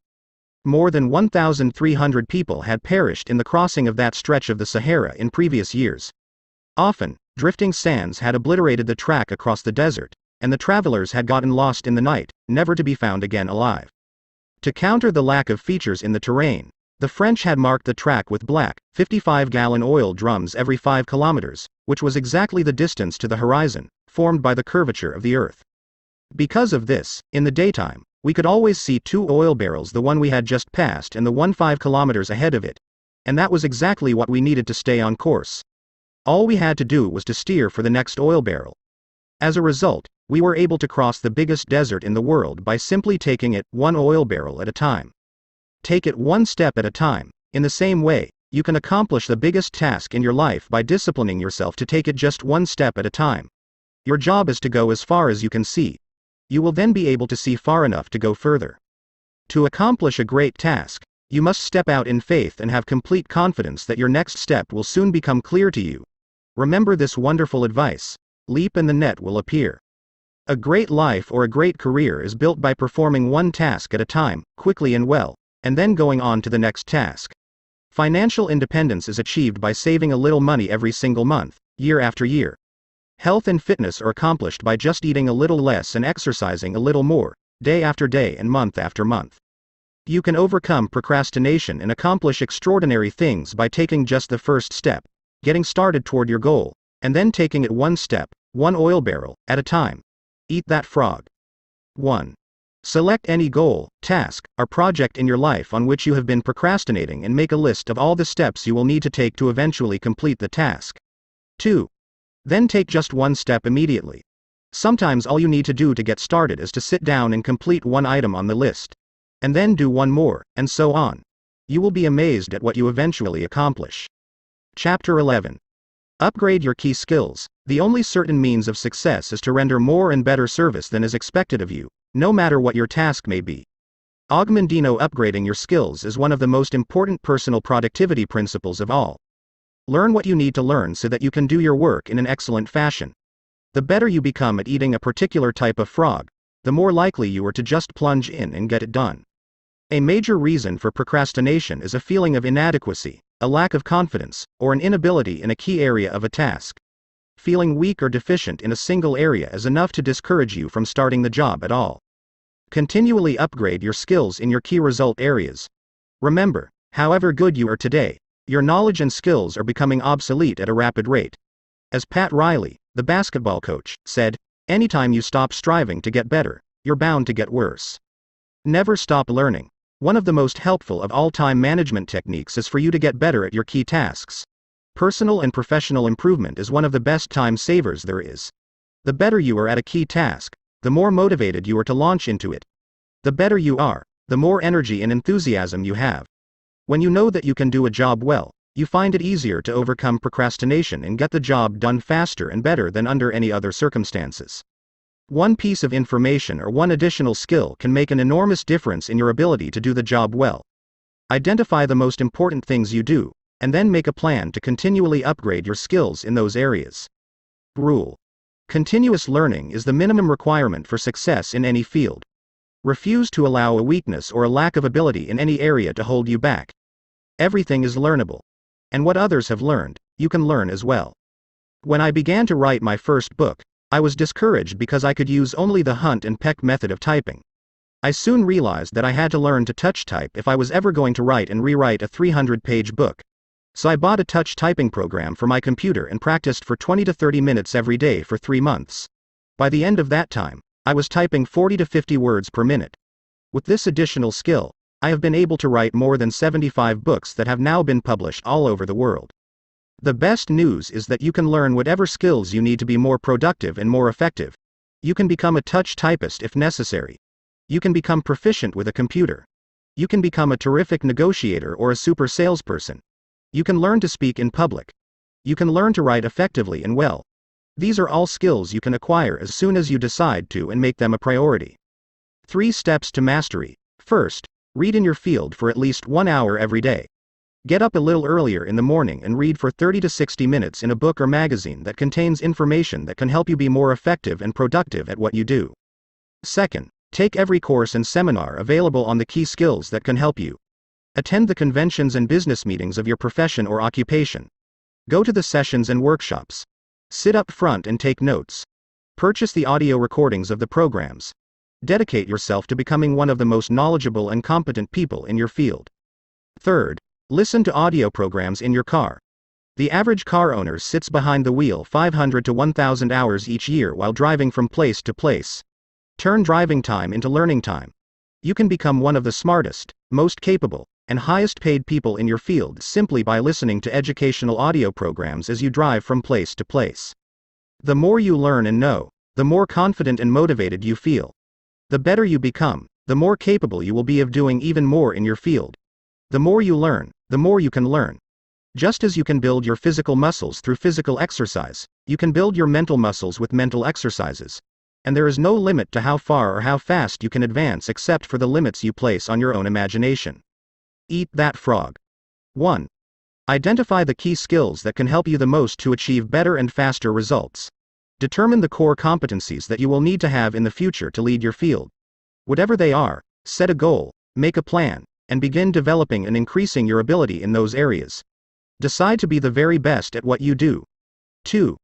More than 1,300 people had perished in the crossing of that stretch of the Sahara in previous years. Often, drifting sands had obliterated the track across the desert, and the travelers had gotten lost in the night, never to be found again alive. To counter the lack of features in the terrain, the French had marked the track with black, 55-gallon oil drums every 5 kilometers, which was exactly the distance to the horizon, formed by the curvature of the earth. Because of this, in the daytime, we could always see 2 oil barrels, the one we had just passed and the one 5 kilometers ahead of it. And that was exactly what we needed to stay on course. All we had to do was to steer for the next oil barrel. As a result, we were able to cross the biggest desert in the world by simply taking it 1 oil barrel at a time. Take it 1 step at a time. In the same way, you can accomplish the biggest task in your life by disciplining yourself to take it just 1 step at a time. Your job is to go as far as you can see. You will then be able to see far enough to go further. To accomplish a great task, you must step out in faith and have complete confidence that your next step will soon become clear to you. Remember this wonderful advice: leap and the net will appear. A great life or a great career is built by performing one task at a time, quickly and well, and then going on to the next task. Financial independence is achieved by saving a little money every single month, year after year. Health and fitness are accomplished by just eating a little less and exercising a little more, day after day and month after month. You can overcome procrastination and accomplish extraordinary things by taking just the first step, getting started toward your goal, and then taking it 1 step, 1 oil barrel, at a time. Eat that frog. 1. Select any goal, task, or project in your life on which you have been procrastinating and make a list of all the steps you will need to take to eventually complete the task. 2. Then take just 1 step immediately. Sometimes all you need to do to get started is to sit down and complete 1 item on the list. And then do 1 more, and so on. You will be amazed at what you eventually accomplish. Chapter 11. Upgrade your key skills. The only certain means of success is to render more and better service than is expected of you, no matter what your task may be. Augmentino upgrading your skills is one of the most important personal productivity principles of all. Learn what you need to learn so that you can do your work in an excellent fashion. The better you become at eating a particular type of frog, the more likely you are to just plunge in and get it done. A major reason for procrastination is a feeling of inadequacy, a lack of confidence, or an inability in a key area of a task. Feeling weak or deficient in a single area is enough to discourage you from starting the job at all. Continually upgrade your skills in your key result areas. Remember, however good you are today, your knowledge and skills are becoming obsolete at a rapid rate. As Pat Riley, the basketball coach, said, anytime you stop striving to get better, you're bound to get worse. Never stop learning. One of the most helpful of all time management techniques is for you to get better at your key tasks. Personal and professional improvement is one of the best time savers there is. The better you are at a key task, the more motivated you are to launch into it. The better you are, the more energy and enthusiasm you have. When you know that you can do a job well, you find it easier to overcome procrastination and get the job done faster and better than under any other circumstances. One piece of information or one additional skill can make an enormous difference in your ability to do the job well. Identify the most important things you do, and then make a plan to continually upgrade your skills in those areas. Rule: continuous learning is the minimum requirement for success in any field. Refuse to allow a weakness or a lack of ability in any area to hold you back. Everything is learnable. And what others have learned, you can learn as well. When I began to write my first book, I was discouraged because I could use only the hunt and peck method of typing. I soon realized that I had to learn to touch type if I was ever going to write and rewrite a 300-page book. So I bought a touch typing program for my computer and practiced for 20 to 30 minutes every day for 3 months. By the end of that time, I was typing 40 to 50 words per minute. With this additional skill, I have been able to write more than 75 books that have now been published all over the world. The best news is that you can learn whatever skills you need to be more productive and more effective. You can become a touch typist if necessary. You can become proficient with a computer. You can become a terrific negotiator or a super salesperson. You can learn to speak in public. You can learn to write effectively and well. These are all skills you can acquire as soon as you decide to and make them a priority. 3 steps to mastery. First, read in your field for at least 1 hour every day. Get up a little earlier in the morning and read for 30 to 60 minutes in a book or magazine that contains information that can help you be more effective and productive at what you do. Second, take every course and seminar available on the key skills that can help you. Attend the conventions and business meetings of your profession or occupation. Go to the sessions and workshops. Sit up front and take notes. Purchase the audio recordings of the programs. Dedicate yourself to becoming one of the most knowledgeable and competent people in your field. Third, listen to audio programs in your car. The average car owner sits behind the wheel 500 to 1,000 hours each year while driving from place to place. Turn driving time into learning time. You can become one of the smartest, most capable, and highest paid people in your field simply by listening to educational audio programs as you drive from place to place. The more you learn and know, the more confident and motivated you feel. The better you become, the more capable you will be of doing even more in your field. The more you learn, the more you can learn. Just as you can build your physical muscles through physical exercise, you can build your mental muscles with mental exercises. And there is no limit to how far or how fast you can advance except for the limits you place on your own imagination. Eat that frog. 1. Identify the key skills that can help you the most to achieve better and faster results. Determine the core competencies that you will need to have in the future to lead your field. Whatever they are, set a goal, make a plan, and begin developing and increasing your ability in those areas. Decide to be the very best at what you do. 2.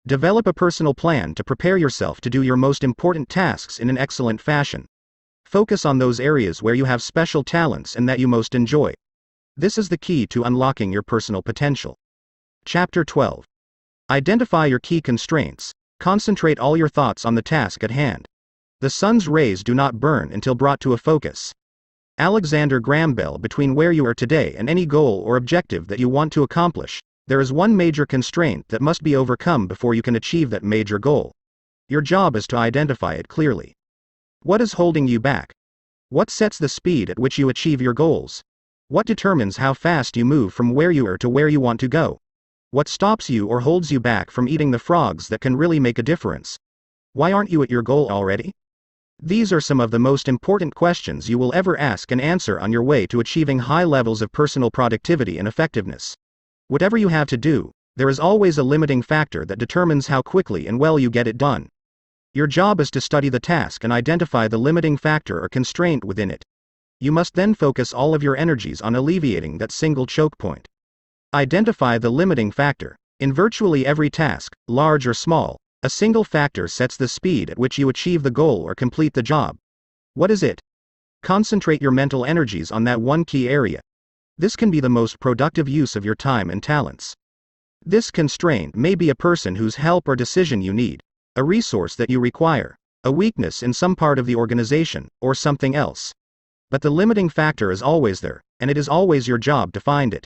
Develop a personal plan to prepare yourself to do your most important tasks in an excellent fashion. Focus on those areas where you have special talents and that you most enjoy. This is the key to unlocking your personal potential. Chapter 12. Identify your key constraints. Concentrate all your thoughts on the task at hand. The sun's rays do not burn until brought to a focus. Alexander Graham Bell. Between where you are today and any goal or objective that you want to accomplish, there is one major constraint that must be overcome before you can achieve that major goal. Your job is to identify it clearly. What is holding you back? What sets the speed at which you achieve your goals? What determines how fast you move from where you are to where you want to go? What stops you or holds you back from eating the frogs that can really make a difference? Why aren't you at your goal already? These are some of the most important questions you will ever ask and answer on your way to achieving high levels of personal productivity and effectiveness. Whatever you have to do, there is always a limiting factor that determines how quickly and well you get it done. Your job is to study the task and identify the limiting factor or constraint within it. You must then focus all of your energies on alleviating that single choke point. Identify the limiting factor. In virtually every task, large or small, a single factor sets the speed at which you achieve the goal or complete the job. What is it? Concentrate your mental energies on that one key area. This can be the most productive use of your time and talents. This constraint may be a person whose help or decision you need, a resource that you require, a weakness in some part of the organization, or something else. But the limiting factor is always there, and it is always your job to find it.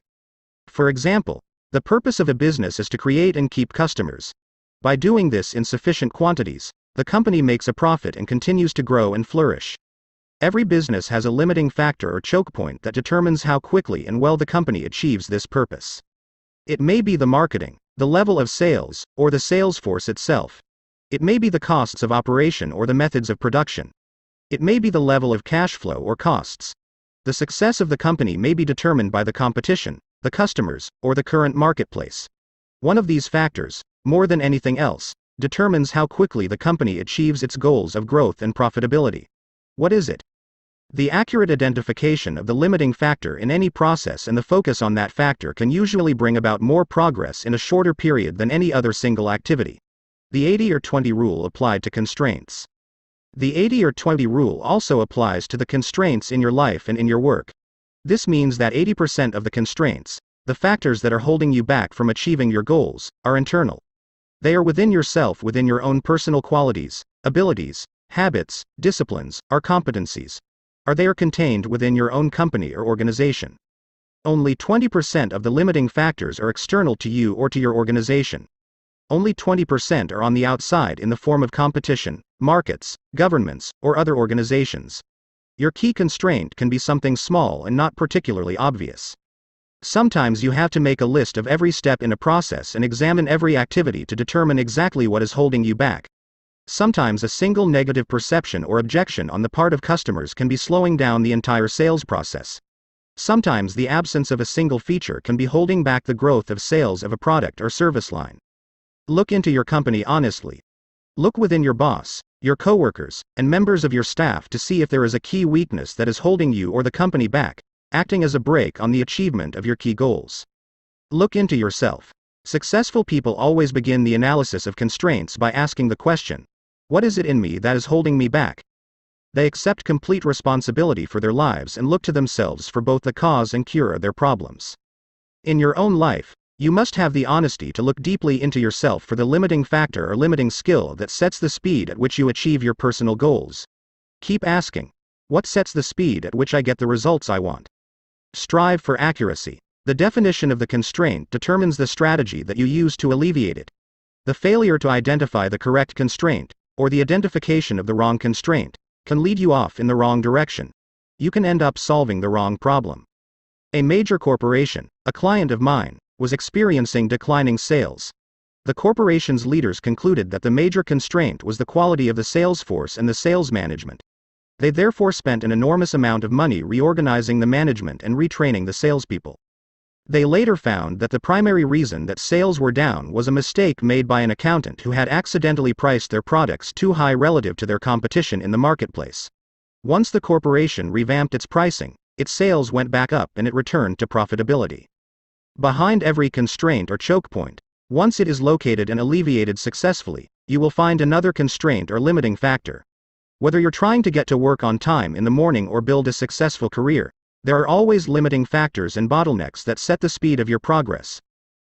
For example, the purpose of a business is to create and keep customers. By doing this in sufficient quantities, the company makes a profit and continues to grow and flourish. Every business has a limiting factor or choke point that determines how quickly and well the company achieves this purpose. It may be the marketing, the level of sales, or the sales force itself. It may be the costs of operation or the methods of production. It may be the level of cash flow or costs. The success of the company may be determined by the competition, the customers, or the current marketplace. One of these factors, more than anything else, determines how quickly the company achieves its goals of growth and profitability. What is it? The accurate identification of the limiting factor in any process and the focus on that factor can usually bring about more progress in a shorter period than any other single activity. The 80 or 20 rule applied to constraints. The 80 or 20 rule also applies to the constraints in your life and in your work. This means that 80% of the constraints, the factors that are holding you back from achieving your goals, are internal. They are within yourself, within your own personal qualities, abilities, habits, disciplines, or competencies. Or they are contained within your own company or organization. Only 20% of the limiting factors are external to you or to your organization. Only 20% are on the outside in the form of competition, markets, governments, or other organizations. Your key constraint can be something small and not particularly obvious. Sometimes you have to make a list of every step in a process and examine every activity to determine exactly what is holding you back. Sometimes a single negative perception or objection on the part of customers can be slowing down the entire sales process. Sometimes the absence of a single feature can be holding back the growth of sales of a product or service line. Look into your company honestly. Look within your boss, your coworkers, and members of your staff to see if there is a key weakness that is holding you or the company back, acting as a brake on the achievement of your key goals. Look into yourself. Successful people always begin the analysis of constraints by asking the question, what is it in me that is holding me back? They accept complete responsibility for their lives and look to themselves for both the cause and cure of their problems. In your own life, you must have the honesty to look deeply into yourself for the limiting factor or limiting skill that sets the speed at which you achieve your personal goals. Keep asking, what sets the speed at which I get the results I want? Strive for accuracy. The definition of the constraint determines the strategy that you use to alleviate it. The failure to identify the correct constraint, or the identification of the wrong constraint, can lead you off in the wrong direction. You can end up solving the wrong problem. A major corporation, a client of mine, was experiencing declining sales. The corporation's leaders concluded that the major constraint was the quality of the sales force and the sales management. They therefore spent an enormous amount of money reorganizing the management and retraining the salespeople. They later found that the primary reason that sales were down was a mistake made by an accountant who had accidentally priced their products too high relative to their competition in the marketplace. Once the corporation revamped its pricing, its sales went back up and it returned to profitability. Behind every constraint or choke point, once it is located and alleviated successfully, you will find another constraint or limiting factor. Whether you're trying to get to work on time in the morning or build a successful career, there are always limiting factors and bottlenecks that set the speed of your progress.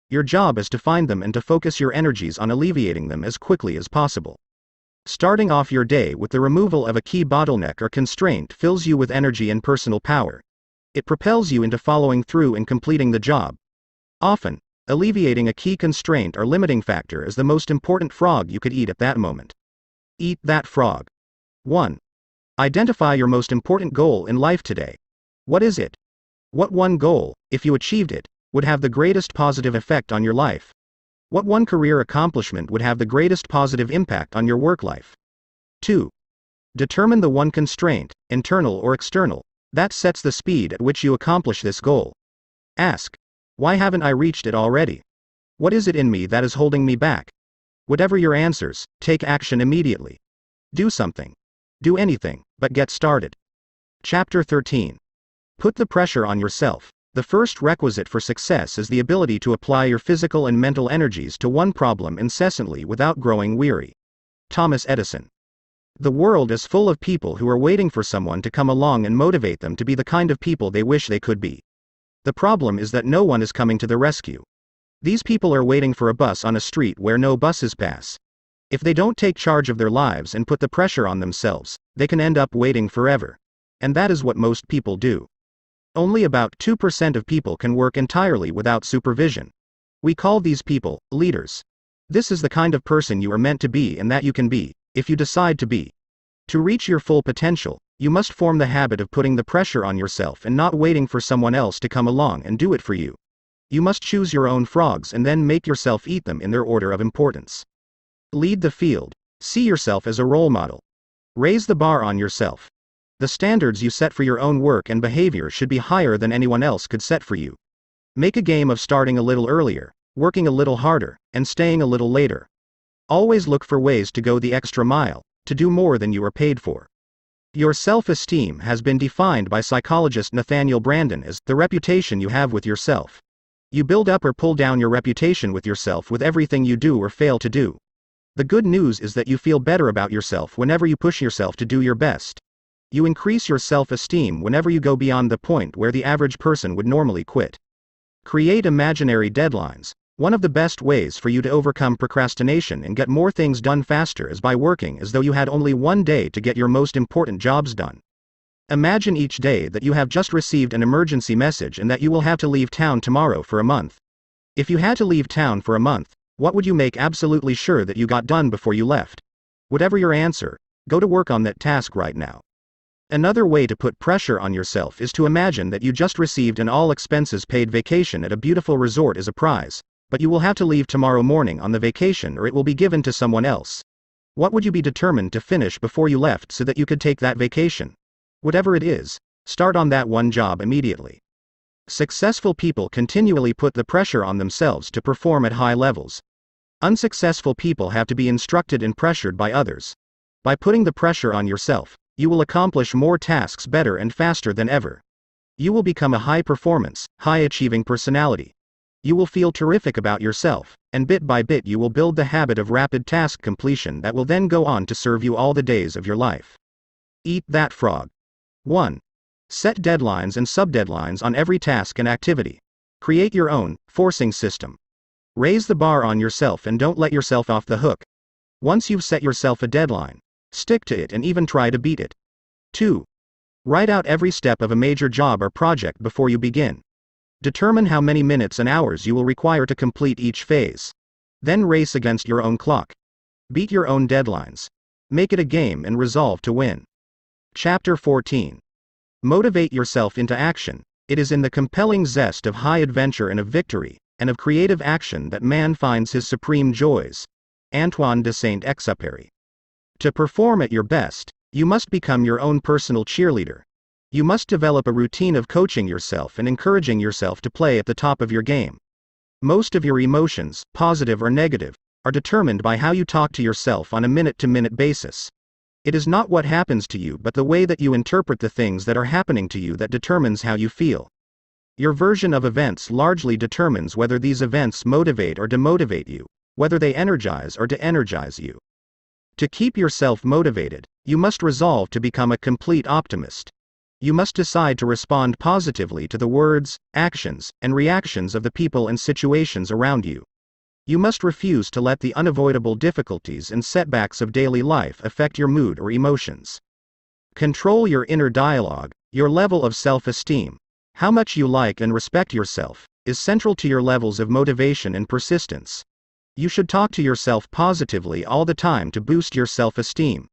Your job is to find them and to focus your energies on alleviating them as quickly as possible. Starting off your day with the removal of a key bottleneck or constraint fills you with energy and personal power. It propels you into following through and completing the job. Often, alleviating a key constraint or limiting factor is the most important frog you could eat at that moment. Eat that frog. 1. Identify your most important goal in life today. What is it? What one goal, if you achieved it, would have the greatest positive effect on your life? What one career accomplishment would have the greatest positive impact on your work life? 2. Determine the one constraint, internal or external, that sets the speed at which you accomplish this goal. Ask, why haven't I reached it already? What is it in me that is holding me back? Whatever your answers, take action immediately. Do something. Do anything, but get started. Chapter 13. Put the pressure on yourself. The first requisite for success is the ability to apply your physical and mental energies to one problem incessantly without growing weary. Thomas Edison. The world is full of people who are waiting for someone to come along and motivate them to be the kind of people they wish they could be. The problem is that no one is coming to the rescue. These people are waiting for a bus on a street where no buses pass. If they don't take charge of their lives and put the pressure on themselves, they can end up waiting forever. And that is what most people do. Only about 2% of people can work entirely without supervision. We call these people leaders. This is the kind of person you are meant to be and that you can be, if you decide to be. To reach your full potential, you must form the habit of putting the pressure on yourself and not waiting for someone else to come along and do it for you. You must choose your own frogs and then make yourself eat them in their order of importance. Lead the field. See yourself as a role model. Raise the bar on yourself. The standards you set for your own work and behavior should be higher than anyone else could set for you. Make a game of starting a little earlier, working a little harder, and staying a little later. Always look for ways to go the extra mile, to do more than you are paid for. Your self-esteem has been defined by psychologist Nathaniel Branden as the reputation you have with yourself. You build up or pull down your reputation with yourself with everything you do or fail to do. The good news is that you feel better about yourself whenever you push yourself to do your best. You increase your self-esteem whenever you go beyond the point where the average person would normally quit. Create imaginary deadlines. One of the best ways for you to overcome procrastination and get more things done faster is by working as though you had only one day to get your most important jobs done. Imagine each day that you have just received an emergency message and that you will have to leave town tomorrow for a month. If you had to leave town for a month, what would you make absolutely sure that you got done before you left? Whatever your answer, go to work on that task right now. Another way to put pressure on yourself is to imagine that you just received an all-expenses-paid vacation at a beautiful resort as a prize, but you will have to leave tomorrow morning on the vacation or it will be given to someone else. What would you be determined to finish before you left so that you could take that vacation? Whatever it is, start on that one job immediately. Successful people continually put the pressure on themselves to perform at high levels. Unsuccessful people have to be instructed and pressured by others. By putting the pressure on yourself, you will accomplish more tasks better and faster than ever. You will become a high-performance, high-achieving personality. You will feel terrific about yourself, and bit by bit you will build the habit of rapid task completion that will then go on to serve you all the days of your life. Eat that frog. 1. Set deadlines and subdeadlines on every task and activity. Create your own forcing system. Raise the bar on yourself and don't let yourself off the hook. Once you've set yourself a deadline, stick to it and even try to beat it. 2. Write out every step of a major job or project before you begin. Determine how many minutes and hours you will require to complete each phase. Then race against your own clock. Beat your own deadlines. Make it a game and resolve to win. Chapter 14. Motivate yourself into action. It is in the compelling zest of high adventure and of victory, and of creative action that man finds his supreme joys. Antoine de Saint-Exupéry. To perform at your best, you must become your own personal cheerleader. You must develop a routine of coaching yourself and encouraging yourself to play at the top of your game. Most of your emotions, positive or negative, are determined by how you talk to yourself on a minute-to-minute basis. It is not what happens to you but the way that you interpret the things that are happening to you that determines how you feel. Your version of events largely determines whether these events motivate or demotivate you, whether they energize or de-energize you. To keep yourself motivated, you must resolve to become a complete optimist. You must decide to respond positively to the words, actions, and reactions of the people and situations around you. You must refuse to let the unavoidable difficulties and setbacks of daily life affect your mood or emotions. Control your inner dialogue. Your level of self-esteem, how much you like and respect yourself, is central to your levels of motivation and persistence. You should talk to yourself positively all the time to boost your self-esteem.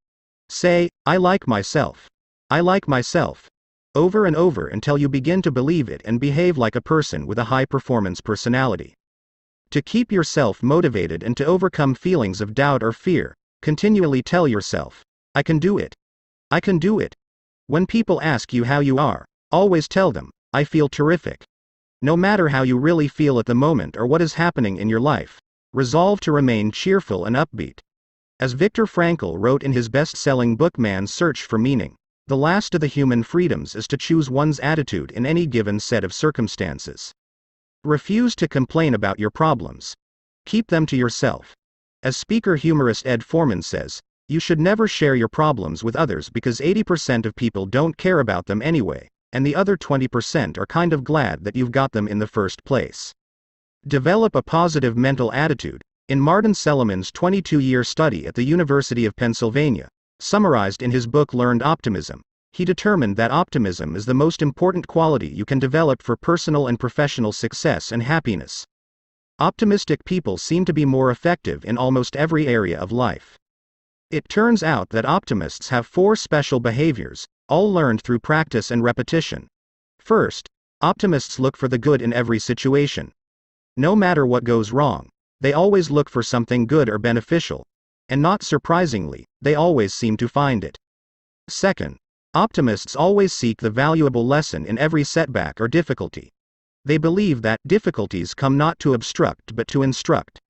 Say, "I like myself. I like myself," over and over until you begin to believe it and behave like a person with a high-performance personality. To keep yourself motivated and to overcome feelings of doubt or fear, continually tell yourself, "I can do it. I can do it." When people ask you how you are, always tell them, "I feel terrific." No matter how you really feel at the moment or what is happening in your life, resolve to remain cheerful and upbeat. As Viktor Frankl wrote in his best-selling book Man's Search for Meaning, the last of the human freedoms is to choose one's attitude in any given set of circumstances. Refuse to complain about your problems. Keep them to yourself. As speaker humorist Ed Foreman says, you should never share your problems with others because 80% of people don't care about them anyway, and the other 20% are kind of glad that you've got them in the first place. Develop a positive mental attitude. In Martin Seligman's 22-year study at the University of Pennsylvania, summarized in his book Learned Optimism, he determined that optimism is the most important quality you can develop for personal and professional success and happiness. Optimistic people seem to be more effective in almost every area of life. It turns out that optimists have 4 special behaviors, all learned through practice and repetition. First, optimists look for the good in every situation. No matter what goes wrong, they always look for something good or beneficial, and not surprisingly, they always seem to find it. Second, optimists always seek the valuable lesson in every setback or difficulty. They believe that difficulties come not to obstruct but to instruct.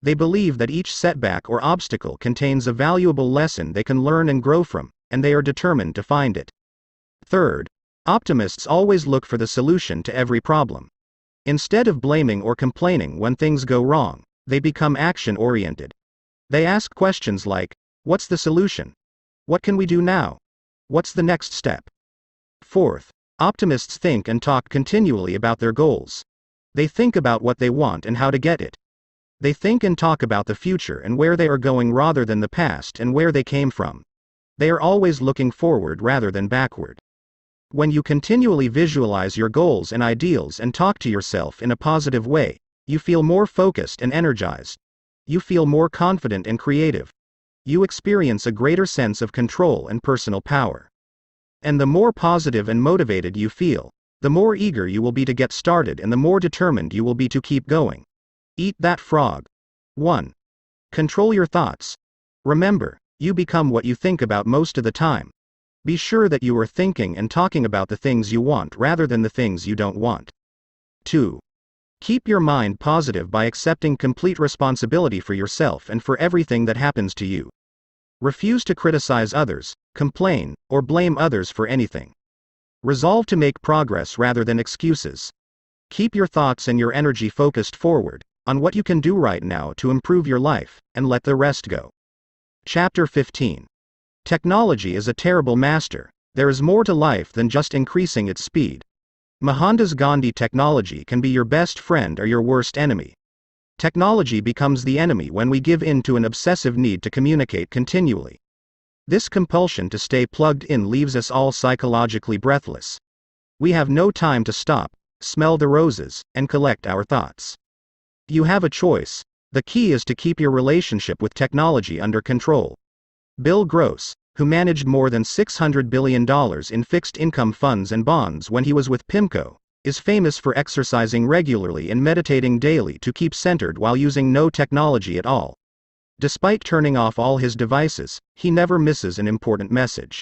They believe that each setback or obstacle contains a valuable lesson they can learn and grow from, and they are determined to find it. Third, optimists always look for the solution to every problem. Instead of blaming or complaining when things go wrong, they become action-oriented. They ask questions like, "What's the solution? What can we do now? What's the next step?" Fourth, optimists think and talk continually about their goals. They think about what they want and how to get it. They think and talk about the future and where they are going rather than the past and where they came from. They are always looking forward rather than backward. When you continually visualize your goals and ideals and talk to yourself in a positive way, you feel more focused and energized. You feel more confident and creative. You experience a greater sense of control and personal power. And the more positive and motivated you feel, the more eager you will be to get started and the more determined you will be to keep going. Eat that frog. 1. Control your thoughts. Remember, you become what you think about most of the time. Be sure that you are thinking and talking about the things you want rather than the things you don't want. 2. Keep your mind positive by accepting complete responsibility for yourself and for everything that happens to you. Refuse to criticize others, complain, or blame others for anything. Resolve to make progress rather than excuses. Keep your thoughts and your energy focused forward, on what you can do right now to improve your life, and let the rest go. Chapter 15. Technology is a terrible master. There is more to life than just increasing its speed. Mohandas Gandhi: technology can be your best friend or your worst enemy. Technology becomes the enemy when we give in to an obsessive need to communicate continually. This compulsion to stay plugged in leaves us all psychologically breathless. We have no time to stop, smell the roses, and collect our thoughts. You have a choice. The key is to keep your relationship with technology under control. Bill Gross, who managed more than $600 billion in fixed income funds and bonds when he was with PIMCO, is famous for exercising regularly and meditating daily to keep centered while using no technology at all. Despite turning off all his devices, he never misses an important message.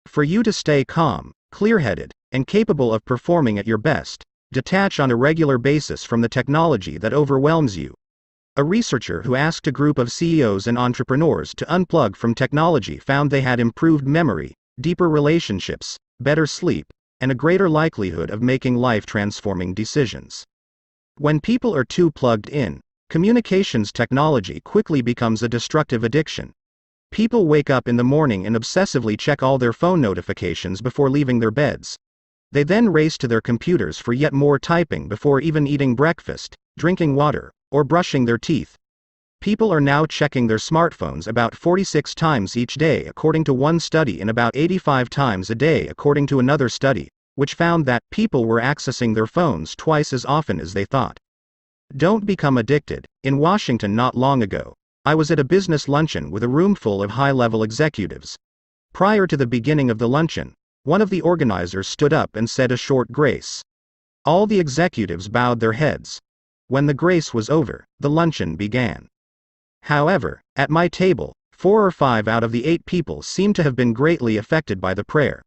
For you to stay calm, clear-headed, and capable of performing at your best, detach on a regular basis from the technology that overwhelms you. A researcher who asked a group of CEOs and entrepreneurs to unplug from technology found they had improved memory, deeper relationships, better sleep, and a greater likelihood of making life-transforming decisions. When people are too plugged in, communications technology quickly becomes a destructive addiction. People wake up in the morning and obsessively check all their phone notifications before leaving their beds. They then race to their computers for yet more typing before even eating breakfast, drinking water, or brushing their teeth. People are now checking their smartphones about 46 times each day according to one study and about 85 times a day according to another study, which found that people were accessing their phones twice as often as they thought. Don't become addicted. In Washington not long ago, I was at a business luncheon with a room full of high-level executives. Prior to the beginning of the luncheon, one of the organizers stood up and said a short grace. All the executives bowed their heads. When the grace was over, the luncheon began. However, at my table, 4 or 5 out of the 8 people seemed to have been greatly affected by the prayer.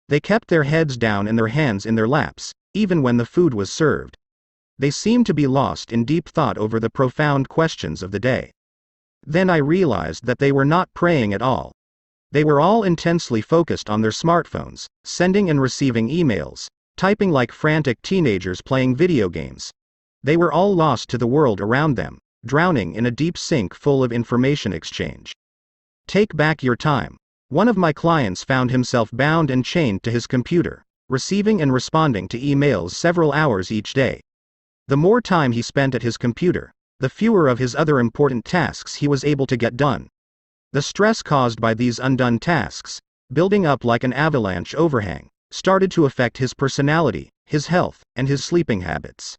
They kept their heads down and their hands in their laps, even when the food was served. They seemed to be lost in deep thought over the profound questions of the day. Then I realized that they were not praying at all. They were all intensely focused on their smartphones, sending and receiving emails, typing like frantic teenagers playing video games. They were all lost to the world around them, drowning in a deep sink full of information exchange. Take back your time. One of my clients found himself bound and chained to his computer, receiving and responding to emails several hours each day. The more time he spent at his computer, the fewer of his other important tasks he was able to get done. The stress caused by these undone tasks, building up like an avalanche overhang, started to affect his personality, his health, and his sleeping habits.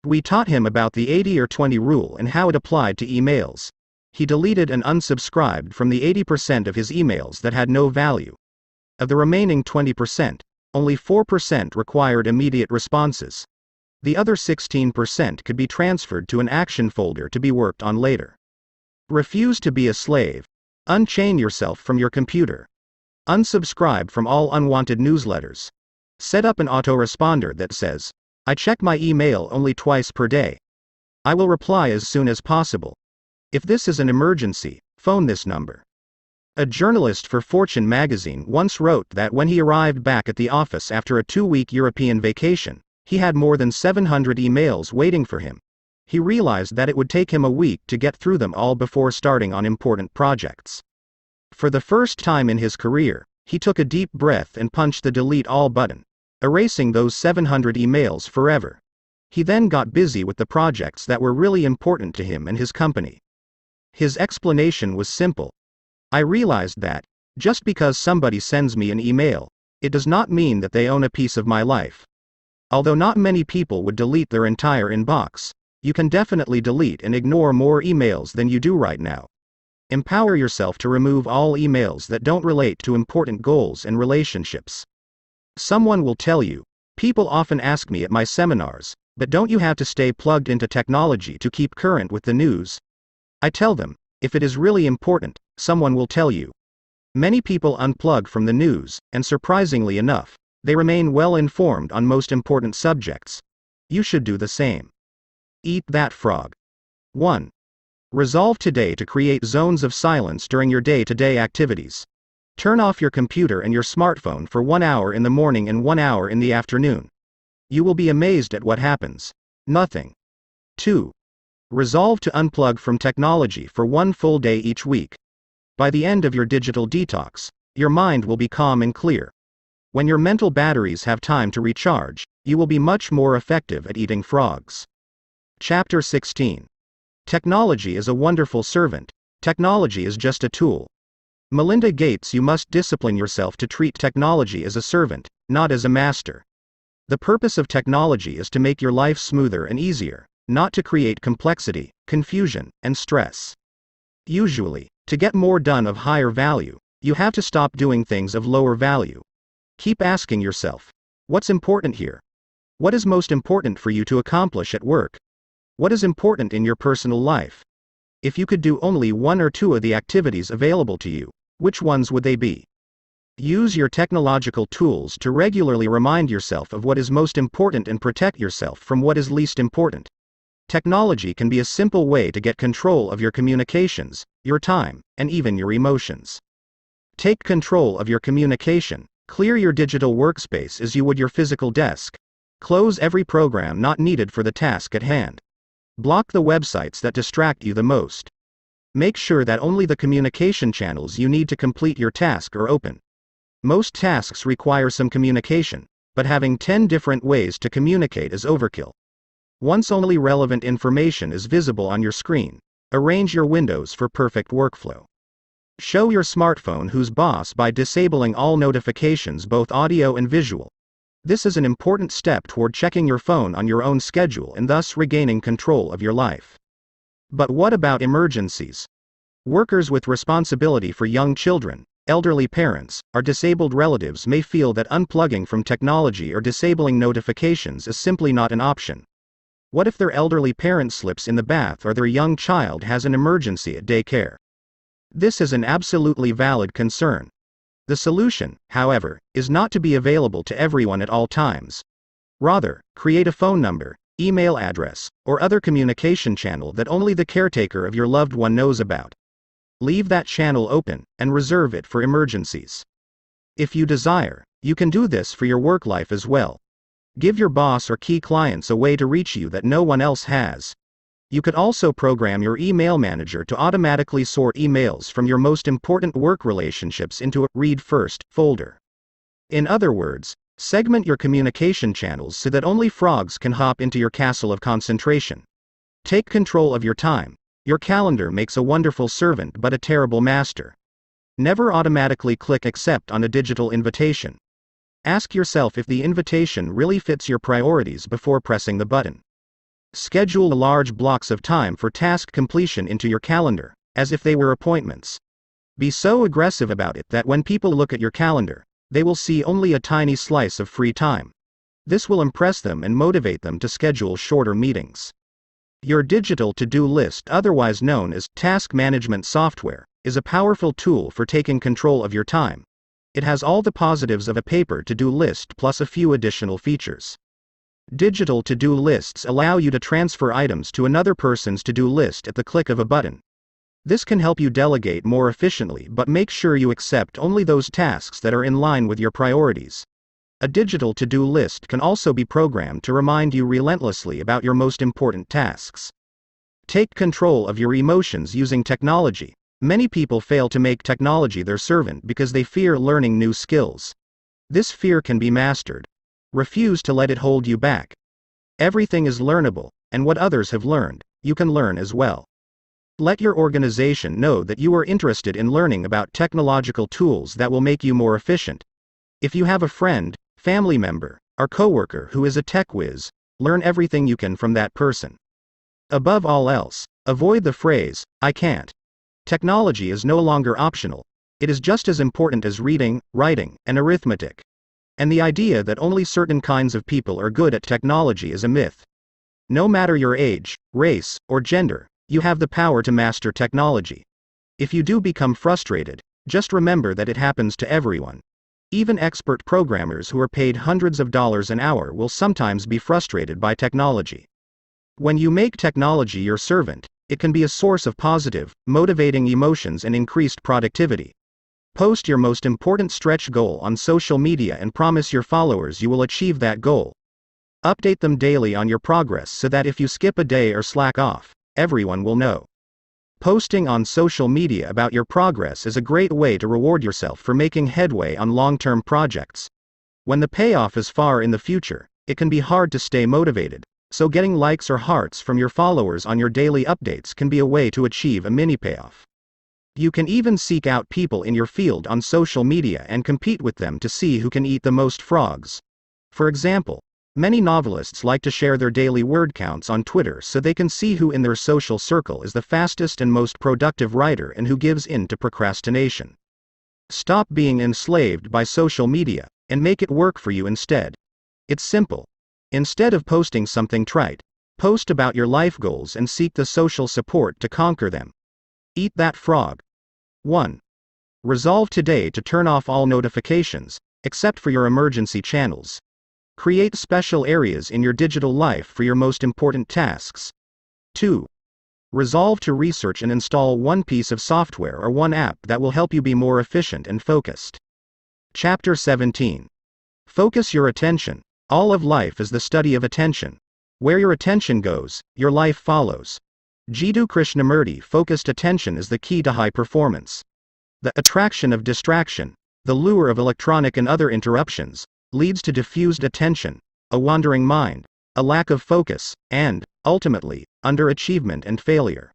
We taught him about the 80 or 20 rule and how it applied to emails. He deleted and unsubscribed from the 80% of his emails that had no value. Of the remaining 20%, only 4% required immediate responses. The other 16% could be transferred to an action folder to be worked on later. Refuse to be a slave. Unchain yourself from your computer. Unsubscribe from all unwanted newsletters. Set up an autoresponder that says, "I check my email only twice per day. I will reply as soon as possible. If this is an emergency, phone this number." A journalist for Fortune magazine once wrote that when he arrived back at the office after a 2-week European vacation, he had more than 700 emails waiting for him. He realized that it would take him a week to get through them all before starting on important projects. For the first time in his career, he took a deep breath and punched the delete all button, erasing those 700 emails forever. He then got busy with the projects that were really important to him and his company. His explanation was simple. I realized that, just because somebody sends me an email, it does not mean that they own a piece of my life. Although not many people would delete their entire inbox, you can definitely delete and ignore more emails than you do right now. Empower yourself to remove all emails that don't relate to important goals and relationships. Someone will tell you, "People often ask me at my seminars, but don't you have to stay plugged into technology to keep current with the news?" I tell them, if it is really important, someone will tell you. Many people unplug from the news, and surprisingly enough, they remain well informed on most important subjects. You should do the same. Eat that frog. 1. Resolve today to create zones of silence during your day-to-day activities. Turn off your computer and your smartphone for 1 hour in the morning and 1 hour in the afternoon. You will be amazed at what happens. Nothing. 2. Resolve to unplug from technology for 1 full day each week. By the end of your digital detox, your mind will be calm and clear. When your mental batteries have time to recharge, you will be much more effective at eating frogs. Chapter 16. Technology is a wonderful servant. Technology is just a tool. Melinda Gates. You must discipline yourself to treat technology as a servant, not as a master. The purpose of technology is to make your life smoother and easier, not to create complexity, confusion, and stress. Usually, to get more done of higher value, you have to stop doing things of lower value. Keep asking yourself, what's important here? What is most important for you to accomplish at work? What is important in your personal life? If you could do only 1 or 2 of the activities available to you, which ones would they be? Use your technological tools to regularly remind yourself of what is most important and protect yourself from what is least important. Technology can be a simple way to get control of your communications, your time, and even your emotions. Take control of your communication. Clear your digital workspace as you would your physical desk. Close every program not needed for the task at hand. Block the websites that distract you the most. Make sure that only the communication channels you need to complete your task are open. Most tasks require some communication, but having 10 different ways to communicate is overkill. Once only relevant information is visible on your screen, arrange your windows for perfect workflow. Show your smartphone who's boss by disabling all notifications, both audio and visual. This is an important step toward checking your phone on your own schedule and thus regaining control of your life. But what about emergencies? Workers with responsibility for young children, elderly parents, or disabled relatives may feel that unplugging from technology or disabling notifications is simply not an option. What if their elderly parent slips in the bath or their young child has an emergency at daycare? This is an absolutely valid concern. The solution, however, is not to be available to everyone at all times. Rather, create a phone number, email address, or other communication channel that only the caretaker of your loved one knows about. Leave that channel open, and reserve it for emergencies. If you desire, you can do this for your work life as well. Give your boss or key clients a way to reach you that no one else has. You could also program your email manager to automatically sort emails from your most important work relationships into a read first folder. In other words, segment your communication channels so that only frogs can hop into your castle of concentration. Take control of your time. Your calendar makes a wonderful servant but a terrible master. Never automatically click accept on a digital invitation. Ask yourself if the invitation really fits your priorities before pressing the button. Schedule large blocks of time for task completion into your calendar, as if they were appointments. Be so aggressive about it that when people look at your calendar, they will see only a tiny slice of free time. This will impress them and motivate them to schedule shorter meetings. Your digital to-do list, otherwise known as task management software, is a powerful tool for taking control of your time. It has all the positives of a paper to-do list plus a few additional features. Digital to-do lists allow you to transfer items to another person's to-do list at the click of a button. This can help you delegate more efficiently, but make sure you accept only those tasks that are in line with your priorities. A digital to-do list can also be programmed to remind you relentlessly about your most important tasks. Take control of your emotions using technology. Many people fail to make technology their servant because they fear learning new skills. This fear can be mastered. Refuse to let it hold you back. Everything is learnable, and what others have learned, you can learn as well. Let your organization know that you are interested in learning about technological tools that will make you more efficient. If you have a friend, family member, or coworker who is a tech whiz, learn everything you can from that person. Above all else, avoid the phrase, "I can't." Technology is no longer optional. It is just as important as reading, writing, and arithmetic. And the idea that only certain kinds of people are good at technology is a myth. No matter your age, race, or gender, you have the power to master technology. If you do become frustrated, just remember that it happens to everyone. Even expert programmers who are paid hundreds of dollars an hour will sometimes be frustrated by technology. When you make technology your servant, it can be a source of positive, motivating emotions and increased productivity. Post your most important stretch goal on social media and promise your followers you will achieve that goal. Update them daily on your progress so that if you skip a day or slack off, everyone will know. Posting on social media about your progress is a great way to reward yourself for making headway on long-term projects. When the payoff is far in the future, it can be hard to stay motivated, so getting likes or hearts from your followers on your daily updates can be a way to achieve a mini payoff. You can even seek out people in your field on social media and compete with them to see who can eat the most frogs. For example, many novelists like to share their daily word counts on Twitter so they can see who in their social circle is the fastest and most productive writer and who gives in to procrastination. Stop being enslaved by social media, and make it work for you instead. It's simple. Instead of posting something trite, post about your life goals and seek the social support to conquer them. Eat that frog. 1. Resolve today to turn off all notifications, except for your emergency channels. Create special areas in your digital life for your most important tasks. 2. Resolve to research and install one piece of software or one app that will help you be more efficient and focused. Chapter 17. Focus your attention. All of life is the study of attention. Where your attention goes, your life follows. Jiddu Krishnamurti. Focused attention is the key to high performance. The attraction of distraction, the lure of electronic and other interruptions, leads to diffused attention, a wandering mind, a lack of focus, and, ultimately, underachievement and failure.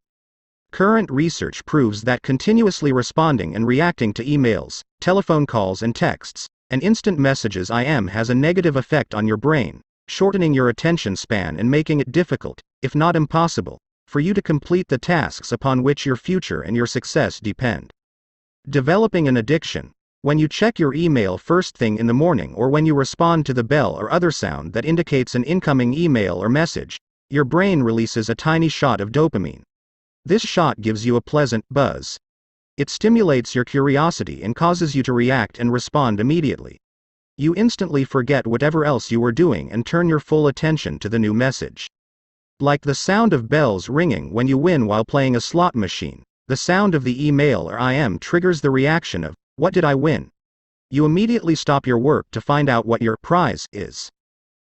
Current research proves that continuously responding and reacting to emails, telephone calls and texts, and instant messages has a negative effect on your brain, shortening your attention span and making it difficult, if not impossible, for you to complete the tasks upon which your future and your success depend. Developing an addiction. When you check your email first thing in the morning or when you respond to the bell or other sound that indicates an incoming email or message, your brain releases a tiny shot of dopamine. This shot gives you a pleasant buzz. It stimulates your curiosity and causes you to react and respond immediately. You instantly forget whatever else you were doing and turn your full attention to the new message. Like the sound of bells ringing when you win while playing a slot machine, the sound of the email or IM triggers the reaction of, "What did I win?" You immediately stop your work to find out what your prize is.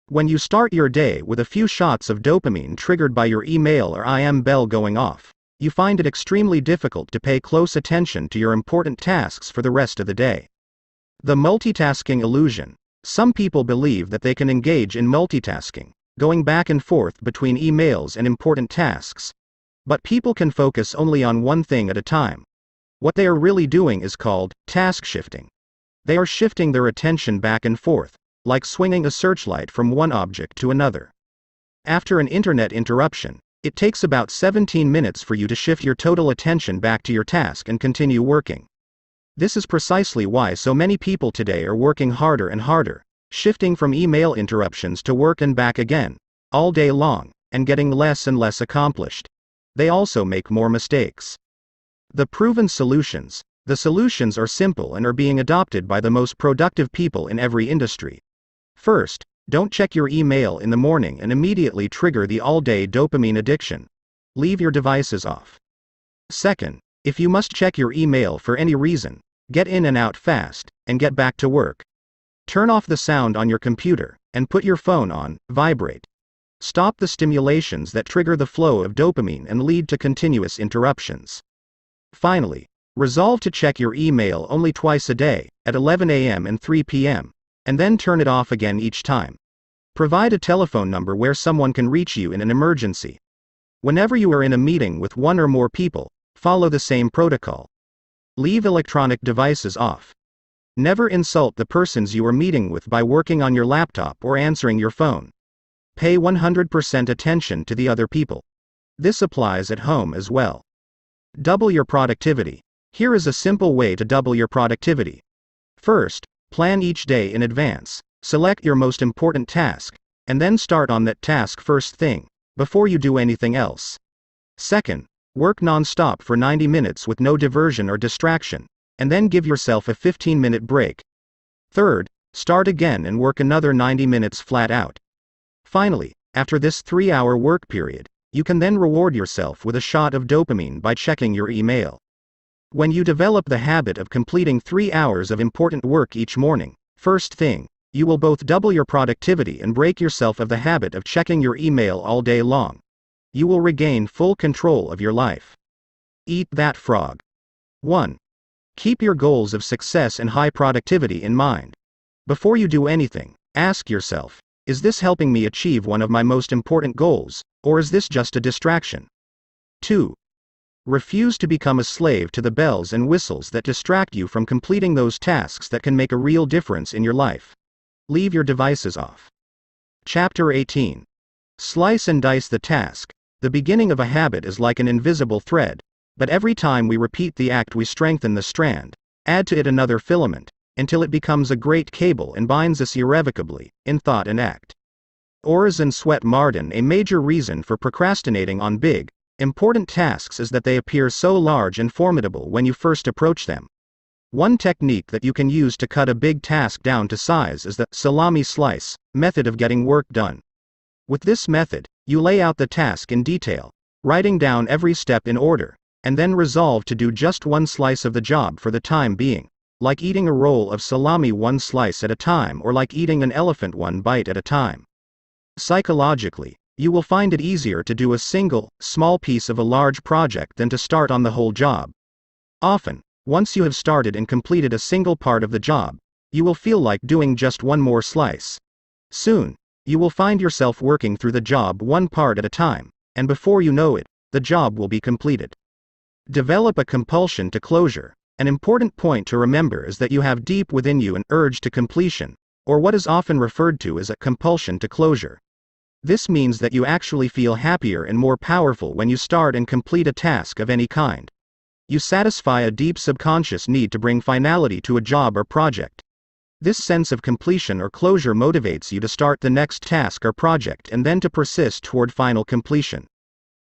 When you start your day with a few shots of dopamine triggered by your email or IM bell going off, you find it extremely difficult to pay close attention to your important tasks for the rest of the day. The multitasking illusion. Some people believe that they can engage in multitasking, going back and forth between emails and important tasks. But people can focus only on one thing at a time. What they are really doing is called task shifting. They are shifting their attention back and forth, like swinging a searchlight from one object to another. After an internet interruption, it takes about 17 minutes for you to shift your total attention back to your task and continue working. This is precisely why so many people today are working harder and harder, shifting from email interruptions to work and back again, all day long, and getting less and less accomplished. They also make more mistakes. The proven solutions. The solutions are simple and are being adopted by the most productive people in every industry. First, don't check your email in the morning and immediately trigger the all-day dopamine addiction. Leave your devices off. Second, if you must check your email for any reason, get in and out fast, and get back to work. Turn off the sound on your computer, and put your phone on vibrate. Stop the stimulations that trigger the flow of dopamine and lead to continuous interruptions. Finally, resolve to check your email only twice a day, at 11 a.m. and 3 p.m., and then turn it off again each time. Provide a telephone number where someone can reach you in an emergency. Whenever you are in a meeting with one or more people, follow the same protocol. Leave electronic devices off. Never insult the persons you are meeting with by working on your laptop or answering your phone. Pay 100% attention to the other people. This applies at home as well. Double your productivity. Here is a simple way to double your productivity. First, plan each day in advance. Select your most important task, and then start on that task first thing, before you do anything else. Second, work non-stop for 90 minutes with no diversion or distraction, and then give yourself a 15-minute break. Third, start again and work another 90 minutes flat out. Finally, after this 3-hour work period, you can then reward yourself with a shot of dopamine by checking your email. When you develop the habit of completing 3 hours of important work each morning, first thing, you will both double your productivity and break yourself of the habit of checking your email all day long. You will regain full control of your life. Eat that frog. 1. Keep your goals of success and high productivity in mind. Before you do anything, ask yourself, is this helping me achieve one of my most important goals, or is this just a distraction? 2. Refuse to become a slave to the bells and whistles that distract you from completing those tasks that can make a real difference in your life. Leave your devices off. Chapter 18. Slice and dice the task. The beginning of a habit is like an invisible thread, but every time we repeat the act we strengthen the strand, add to it another filament, until it becomes a great cable and binds us irrevocably, in thought and act. Orison Swett Marden. A major reason for procrastinating on big, important tasks is that they appear so large and formidable when you first approach them. One technique that you can use to cut a big task down to size is the salami slice method of getting work done. With this method, you lay out the task in detail, writing down every step in order, and then resolve to do just one slice of the job for the time being, like eating a roll of salami one slice at a time or like eating an elephant one bite at a time. Psychologically, you will find it easier to do a single, small piece of a large project than to start on the whole job. Often, once you have started and completed a single part of the job, you will feel like doing just one more slice. Soon, you will find yourself working through the job one part at a time, and before you know it, the job will be completed. Develop a compulsion to closure. An important point to remember is that you have deep within you an urge to completion, or what is often referred to as a compulsion to closure. This means that you actually feel happier and more powerful when you start and complete a task of any kind. You satisfy a deep subconscious need to bring finality to a job or project. This sense of completion or closure motivates you to start the next task or project and then to persist toward final completion.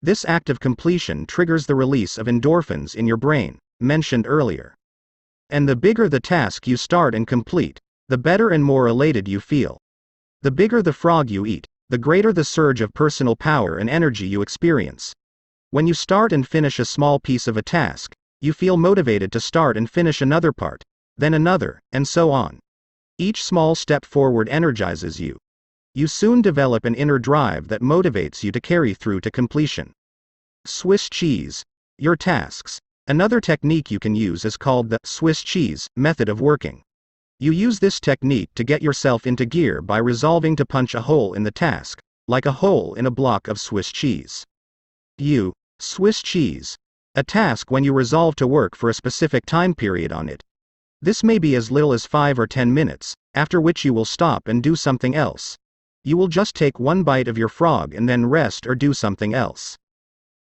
This act of completion triggers the release of endorphins in your brain, mentioned earlier. And the bigger the task you start and complete, the better and more elated you feel. The bigger the frog you eat, the greater the surge of personal power and energy you experience. When you start and finish a small piece of a task, you feel motivated to start and finish another part, then another, and so on. Each small step forward energizes you. You soon develop an inner drive that motivates you to carry through to completion. Swiss cheese. Your tasks. Another technique you can use is called the Swiss cheese method of working. You use this technique to get yourself into gear by resolving to punch a hole in the task, like a hole in a block of Swiss cheese. Swiss cheese. A task when you resolve to work for a specific time period on it. This may be as little as 5 or 10 minutes, after which you will stop and do something else. You will just take one bite of your frog and then rest or do something else.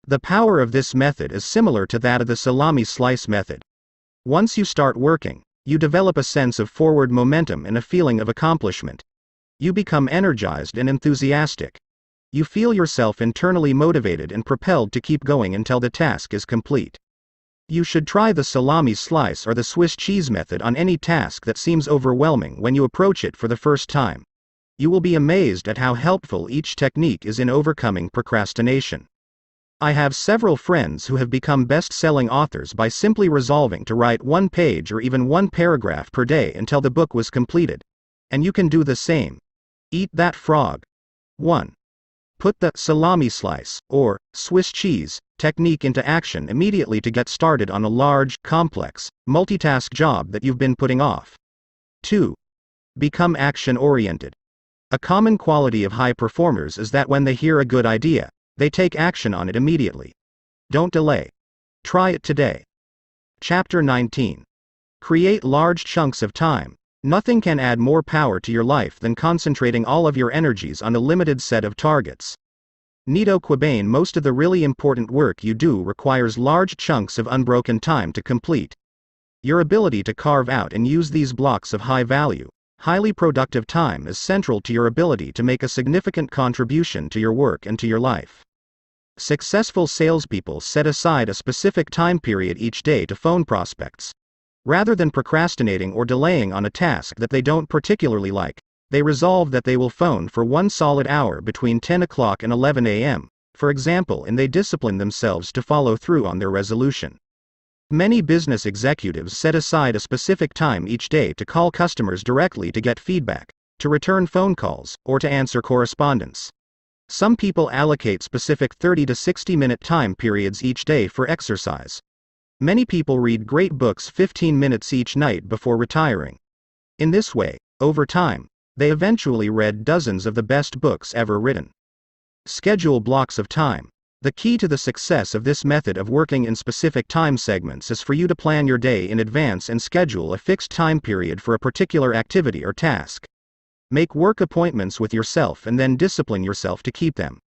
The power of this method is similar to that of the salami slice method. Once you start working, you develop a sense of forward momentum and a feeling of accomplishment. You become energized and enthusiastic. You feel yourself internally motivated and propelled to keep going until the task is complete. You should try the salami slice or the Swiss cheese method on any task that seems overwhelming when you approach it for the first time. You will be amazed at how helpful each technique is in overcoming procrastination. I have several friends who have become best-selling authors by simply resolving to write 1 page or even 1 paragraph per day until the book was completed. And you can do the same. Eat that frog. 1. Put the salami slice, or Swiss cheese, technique into action immediately to get started on a large, complex, multitask job that you've been putting off. 2. Become action-oriented. A common quality of high performers is that when they hear a good idea, they take action on it immediately. Don't delay. Try it today. Chapter 19. Create large chunks of time. Nothing can add more power to your life than concentrating all of your energies on a limited set of targets. Nito Quabain. Most of the really important work you do requires large chunks of unbroken time to complete. Your ability to carve out and use these blocks of high-value, highly productive time is central to your ability to make a significant contribution to your work and to your life. Successful salespeople set aside a specific time period each day to phone prospects. Rather than procrastinating or delaying on a task that they don't particularly like, they resolve that they will phone for 1 solid hour between 10 o'clock and 11 a.m., for example, and they discipline themselves to follow through on their resolution. Many business executives set aside a specific time each day to call customers directly to get feedback, to return phone calls, or to answer correspondence. Some people allocate specific 30 to 60-minute time periods each day for exercise. Many people read great books 15 minutes each night before retiring. In this way, over time, they eventually read dozens of the best books ever written. Schedule blocks of time. The key to the success of this method of working in specific time segments is for you to plan your day in advance and schedule a fixed time period for a particular activity or task. Make work appointments with yourself and then discipline yourself to keep them.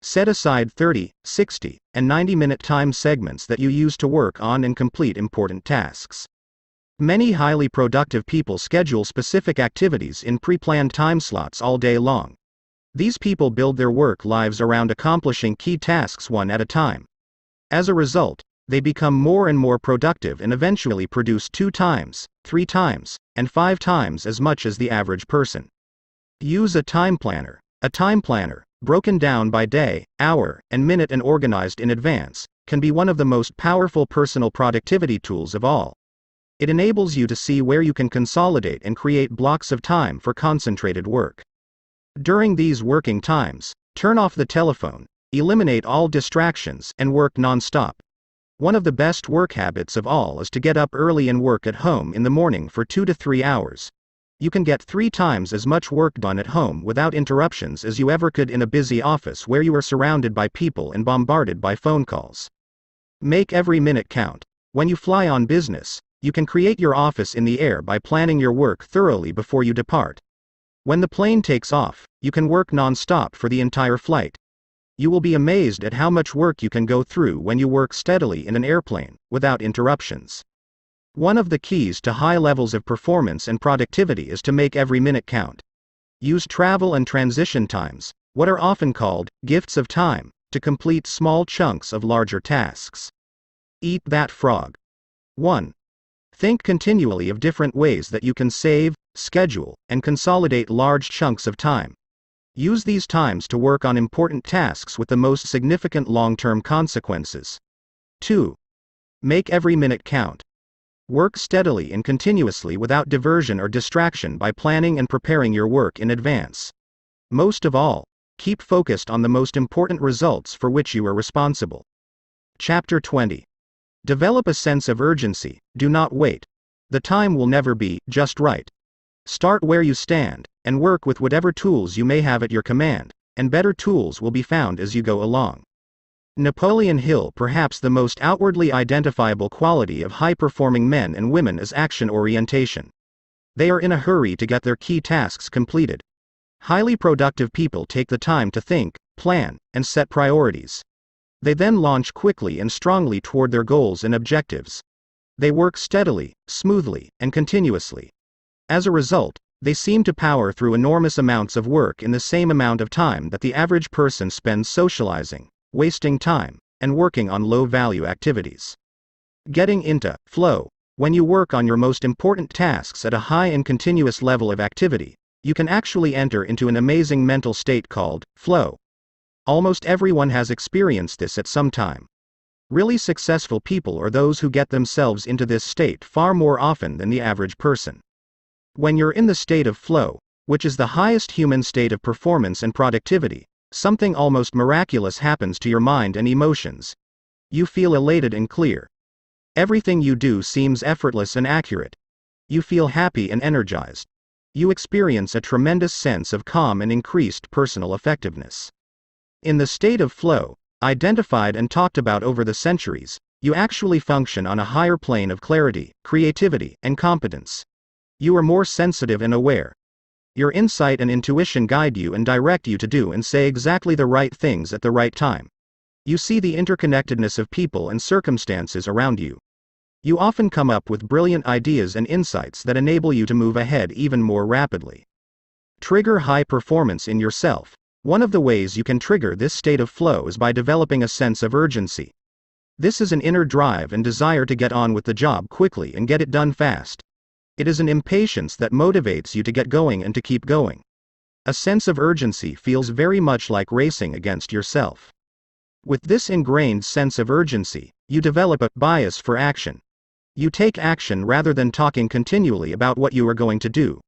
Set aside 30, 60, and 90-minute time segments that you use to work on and complete important tasks. Many highly productive people schedule specific activities in pre-planned time slots all day long. These people build their work lives around accomplishing key tasks one at a time. As a result, they become more and more productive and eventually produce 2 times, 3 times, and 5 times as much as the average person. Use a time planner. A time planner, broken down by day, hour, and minute and organized in advance, can be one of the most powerful personal productivity tools of all. It enables you to see where you can consolidate and create blocks of time for concentrated work. During these working times, turn off the telephone, eliminate all distractions, and work non-stop. One of the best work habits of all is to get up early and work at home in the morning for 2 to 3 hours. You can get 3 times as much work done at home without interruptions as you ever could in a busy office where you are surrounded by people and bombarded by phone calls. Make every minute count. When you fly on business, you can create your office in the air by planning your work thoroughly before you depart. When the plane takes off, you can work non-stop for the entire flight. You will be amazed at how much work you can go through when you work steadily in an airplane, without interruptions. One of the keys to high levels of performance and productivity is to make every minute count. Use travel and transition times, what are often called gifts of time, to complete small chunks of larger tasks. Eat that frog. 1. Think continually of different ways that you can save, schedule, and consolidate large chunks of time. Use these times to work on important tasks with the most significant long-term consequences. 2. Make every minute count. Work steadily and continuously without diversion or distraction by planning and preparing your work in advance. Most of all, keep focused on the most important results for which you are responsible. Chapter 20. Develop a sense of urgency. Do not wait. The time will never be just right. Start where you stand, and work with whatever tools you may have at your command, and better tools will be found as you go along. Napoleon Hill. Perhaps the most outwardly identifiable quality of high-performing men and women is action orientation. They are in a hurry to get their key tasks completed. Highly productive people take the time to think, plan, and set priorities. They then launch quickly and strongly toward their goals and objectives. They work steadily, smoothly, and continuously. As a result, they seem to power through enormous amounts of work in the same amount of time that the average person spends socializing, wasting time, and working on low-value activities. Getting into flow. When you work on your most important tasks at a high and continuous level of activity, you can actually enter into an amazing mental state called flow. Almost everyone has experienced this at some time. Really successful people are those who get themselves into this state far more often than the average person. When you're in the state of flow, which is the highest human state of performance and productivity, something almost miraculous happens to your mind and emotions. You feel elated and clear. Everything you do seems effortless and accurate. You feel happy and energized. You experience a tremendous sense of calm and increased personal effectiveness. In the state of flow, identified and talked about over the centuries, you actually function on a higher plane of clarity, creativity, and competence. You are more sensitive and aware. Your insight and intuition guide you and direct you to do and say exactly the right things at the right time. You see the interconnectedness of people and circumstances around you. You often come up with brilliant ideas and insights that enable you to move ahead even more rapidly. Trigger high performance in yourself. One of the ways you can trigger this state of flow is by developing a sense of urgency. This is an inner drive and desire to get on with the job quickly and get it done fast. It is an impatience that motivates you to get going and to keep going. A sense of urgency feels very much like racing against yourself. With this ingrained sense of urgency, you develop a bias for action. You take action rather than talking continually about what you are going to do.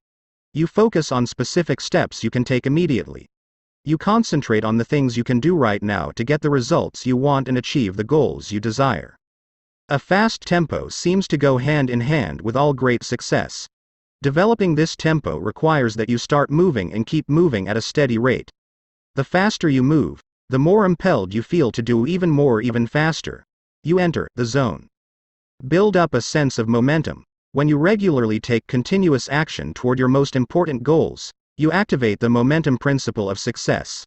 You focus on specific steps you can take immediately. You concentrate on the things you can do right now to get the results you want and achieve the goals you desire. A fast tempo seems to go hand in hand with all great success. Developing this tempo requires that you start moving and keep moving at a steady rate. The faster you move, the more impelled you feel to do even more even faster. You enter the zone. Build up a sense of momentum. When you regularly take continuous action toward your most important goals, you activate the momentum principle of success.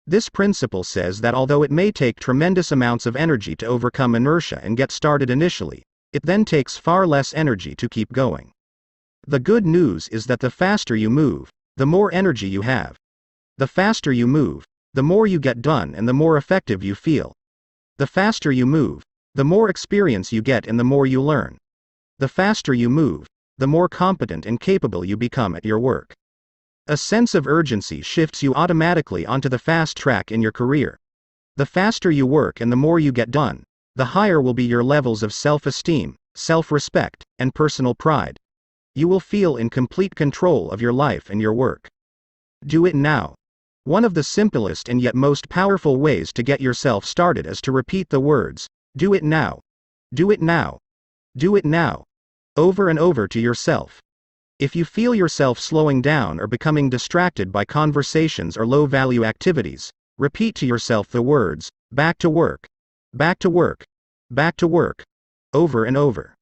This principle says that although it may take tremendous amounts of energy to overcome inertia and get started initially, it then takes far less energy to keep going. The good news is that the faster you move, the more energy you have. The faster you move, the more you get done and the more effective you feel. The faster you move, the more experience you get and the more you learn. The faster you move, the more competent and capable you become at your work. A sense of urgency shifts you automatically onto the fast track in your career. The faster you work and the more you get done, the higher will be your levels of self-esteem, self-respect, and personal pride. You will feel in complete control of your life and your work. Do it now. One of the simplest and yet most powerful ways to get yourself started is to repeat the words, "Do it now. Do it now. Do it now," over and over to yourself. If you feel yourself slowing down or becoming distracted by conversations or low-value activities, repeat to yourself the words, "Back to work. Back to work. Back to work," over and over.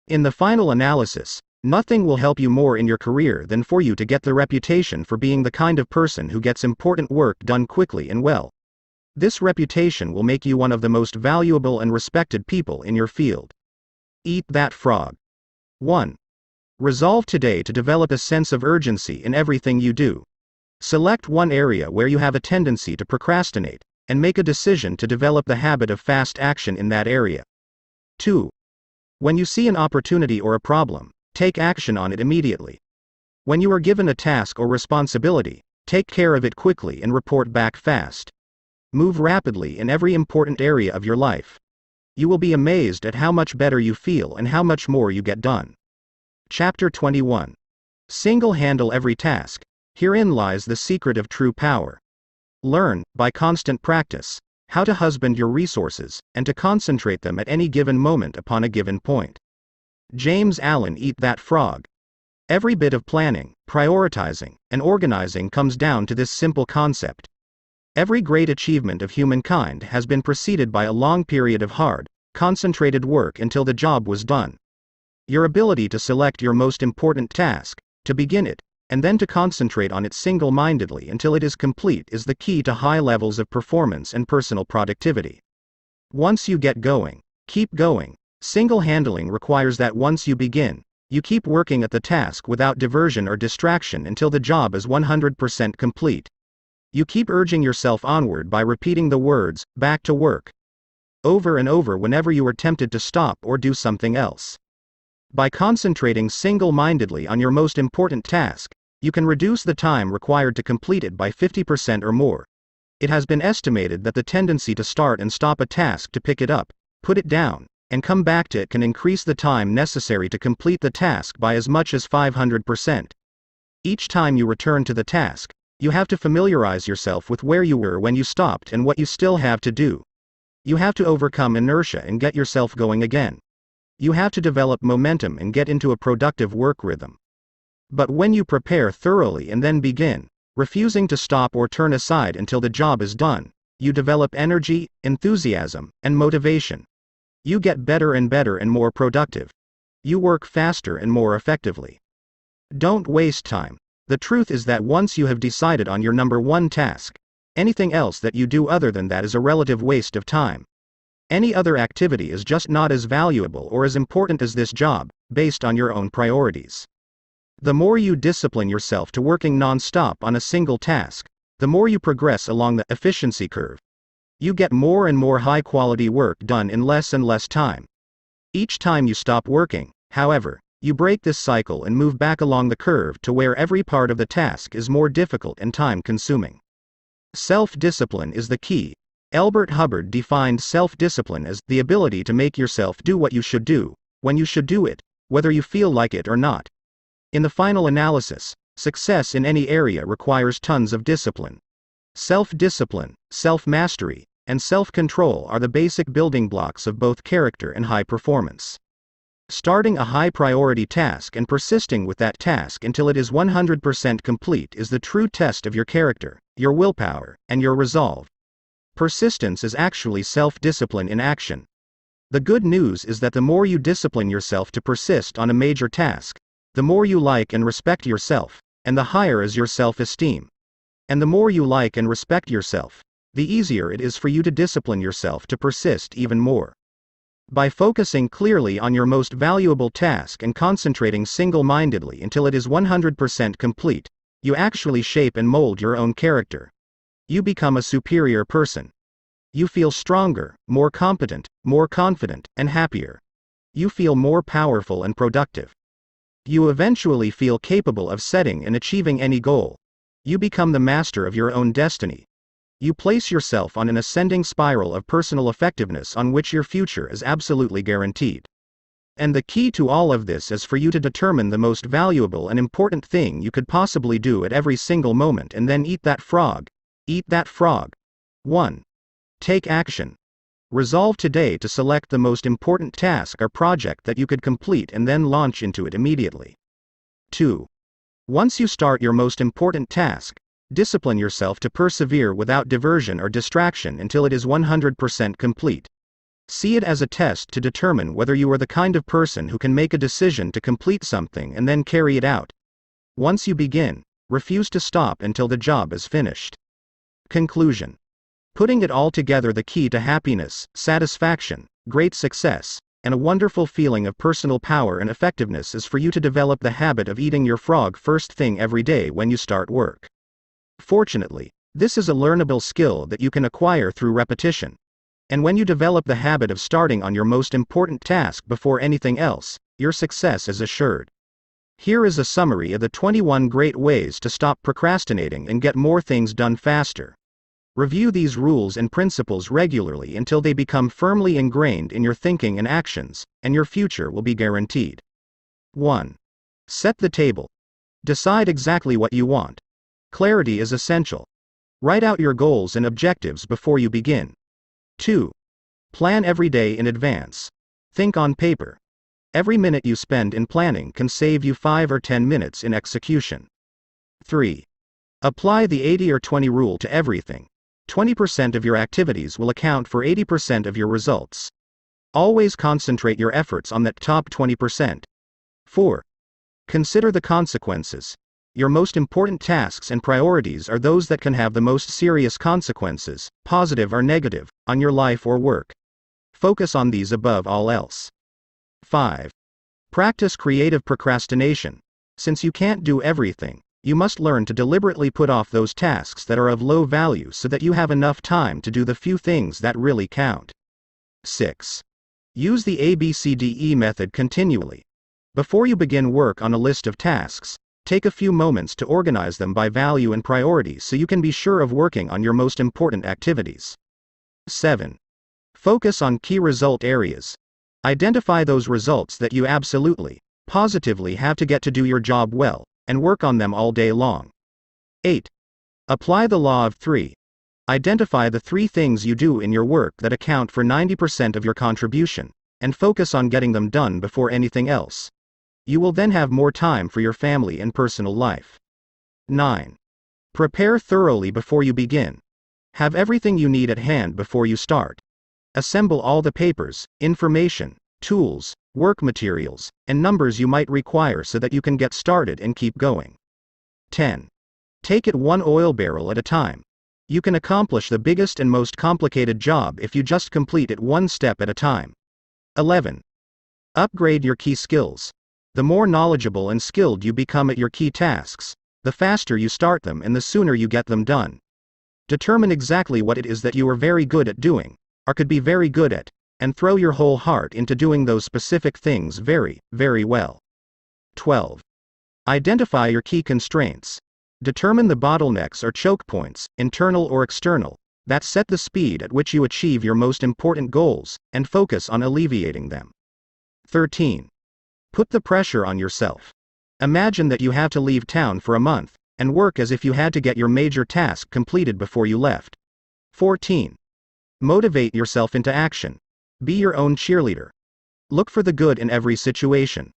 In the final analysis, nothing will help you more in your career than for you to get the reputation for being the kind of person who gets important work done quickly and well. This reputation will make you one of the most valuable and respected people in your field. Eat that frog. 1. Resolve today to develop a sense of urgency in everything you do. Select one area where you have a tendency to procrastinate, and make a decision to develop the habit of fast action in that area. 2. When you see an opportunity or a problem, take action on it immediately. When you are given a task or responsibility, take care of it quickly and report back fast. Move rapidly in every important area of your life. You will be amazed at how much better you feel and how much more you get done. Chapter 21. Handle every task. Herein lies the secret of true power. Learn, by constant practice, how to husband your resources, and to concentrate them at any given moment upon a given point. James Allen. Eat that frog. Every bit of planning, prioritizing, and organizing comes down to this simple concept. Every great achievement of humankind has been preceded by a long period of hard, concentrated work until the job was done. Your ability to select your most important task, to begin it, and then to concentrate on it single-mindedly until it is complete is the key to high levels of performance and personal productivity. Once you get going, keep going. Single-handling requires that once you begin, you keep working at the task without diversion or distraction until the job is 100% complete. You keep urging yourself onward by repeating the words, "Back to work," over and over whenever you are tempted to stop or do something else. By concentrating single-mindedly on your most important task, you can reduce the time required to complete it by 50% or more. It has been estimated that the tendency to start and stop a task to pick it up, put it down, and come back to it can increase the time necessary to complete the task by as much as 500%. Each time you return to the task, you have to familiarize yourself with where you were when you stopped and what you still have to do. You have to overcome inertia and get yourself going again. You have to develop momentum and get into a productive work rhythm. But when you prepare thoroughly and then begin, refusing to stop or turn aside until the job is done, you develop energy, enthusiasm, and motivation. You get better and more productive. You work faster and more effectively. Don't waste time. The truth is that once you have decided on your number one task, anything else that you do other than that is a relative waste of time. Any other activity is just not as valuable or as important as this job, based on your own priorities. The more you discipline yourself to working non-stop on a single task, the more you progress along the efficiency curve. You get more and more high-quality work done in less and less time. Each time you stop working, however, you break this cycle and move back along the curve to where every part of the task is more difficult and time-consuming. Self-discipline is the key. Elbert Hubbard defined self-discipline as the ability to make yourself do what you should do, when you should do it, whether you feel like it or not. In the final analysis, success in any area requires tons of discipline. Self-discipline, self-mastery, and self-control are the basic building blocks of both character and high performance. Starting a high-priority task and persisting with that task until it is 100% complete is the true test of your character, your willpower, and your resolve. Persistence is actually self-discipline in action. The good news is that the more you discipline yourself to persist on a major task, the more you like and respect yourself, and the higher is your self-esteem. And the more you like and respect yourself, the easier it is for you to discipline yourself to persist even more. By focusing clearly on your most valuable task and concentrating single-mindedly until it is 100% complete, you actually shape and mold your own character. You become a superior person. You feel stronger, more competent, more confident, and happier. You feel more powerful and productive. You eventually feel capable of setting and achieving any goal. You become the master of your own destiny. You place yourself on an ascending spiral of personal effectiveness on which your future is absolutely guaranteed. And the key to all of this is for you to determine the most valuable and important thing you could possibly do at every single moment and then eat that frog. Eat that frog. 1. Take action. Resolve today to select the most important task or project that you could complete and then launch into it immediately. 2. Once you start your most important task, discipline yourself to persevere without diversion or distraction until it is 100% complete. See it as a test to determine whether you are the kind of person who can make a decision to complete something and then carry it out. Once you begin, refuse to stop until the job is finished. Conclusion. Putting it all together, the key to happiness, satisfaction, great success, and a wonderful feeling of personal power and effectiveness is for you to develop the habit of eating your frog first thing every day when you start work. Fortunately, this is a learnable skill that you can acquire through repetition. And when you develop the habit of starting on your most important task before anything else, your success is assured. Here is a summary of the 21 great ways to stop procrastinating and get more things done faster. Review these rules and principles regularly until they become firmly ingrained in your thinking and actions, and your future will be guaranteed. 1. Set the table. Decide exactly what you want. Clarity is essential. Write out your goals and objectives before you begin. 2. Plan every day in advance. Think on paper. Every minute you spend in planning can save you 5 or 10 minutes in execution. 3. Apply the 80 or 20 rule to everything. 20% of your activities will account for 80% of your results. Always concentrate your efforts on that top 20%. 4. Consider the consequences. Your most important tasks and priorities are those that can have the most serious consequences, positive or negative, on your life or work. Focus on these above all else. 5. Practice creative procrastination. Since you can't do everything, you must learn to deliberately put off those tasks that are of low value so that you have enough time to do the few things that really count. 6. Use the ABCDE method continually. Before you begin work on a list of tasks, take a few moments to organize them by value and priority so you can be sure of working on your most important activities. 7. Focus on key result areas. Identify those results that you absolutely, positively have to get to do your job well, and work on them all day long. 8. Apply the law of 3. Identify the 3 things you do in your work that account for 90% of your contribution, and focus on getting them done before anything else. You will then have more time for your family and personal life. 9. Prepare thoroughly before you begin. Have everything you need at hand before you start. Assemble all the papers, information, tools, work materials, and numbers you might require so that you can get started and keep going. 10. Take it one oil barrel at a time. You can accomplish the biggest and most complicated job if you just complete it one step at a time. 11. Upgrade your key skills. The more knowledgeable and skilled you become at your key tasks, the faster you start them and the sooner you get them done. Determine exactly what it is that you are very good at doing, or could be very good at, and throw your whole heart into doing those specific things very, very well. 12. Identify your key constraints. Determine the bottlenecks or choke points, internal or external, that set the speed at which you achieve your most important goals, and focus on alleviating them. 13. Put the pressure on yourself. Imagine that you have to leave town for a month, and work as if you had to get your major task completed before you left. 14. Motivate yourself into action. Be your own cheerleader. Look for the good in every situation.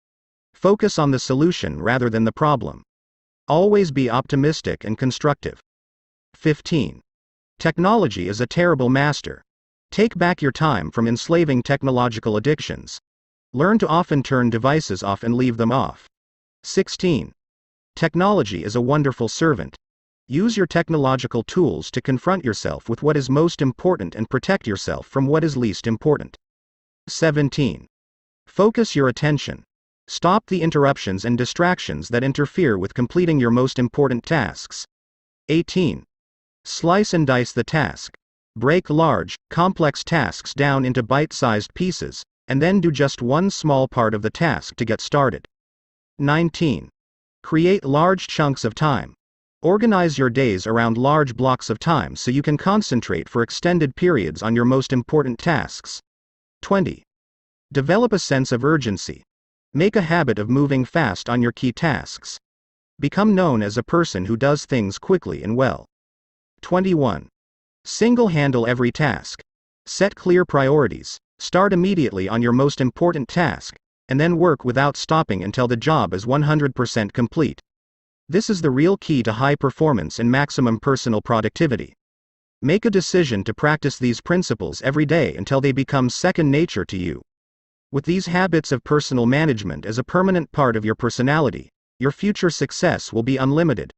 Focus on the solution rather than the problem. Always be optimistic and constructive. 15. Technology is a terrible master. Take back your time from enslaving technological addictions. Learn to often turn devices off and leave them off. 16. Technology is a wonderful servant. Use your technological tools to confront yourself with what is most important and protect yourself from what is least important. 17. Focus your attention. Stop the interruptions and distractions that interfere with completing your most important tasks. 18. Slice and dice the task. Break large, complex tasks down into bite-sized pieces, and then do just one small part of the task to get started. 19. Create large chunks of time. Organize your days around large blocks of time so you can concentrate for extended periods on your most important tasks. 20. Develop a sense of urgency. Make a habit of moving fast on your key tasks. Become known as a person who does things quickly and well. 21. Single-handle every task. Set clear priorities. Start immediately on your most important task, and then work without stopping until the job is 100% complete. This is the real key to high performance and maximum personal productivity. Make a decision to practice these principles every day until they become second nature to you. With these habits of personal management as a permanent part of your personality, your future success will be unlimited.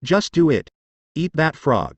Just do it. Eat that frog.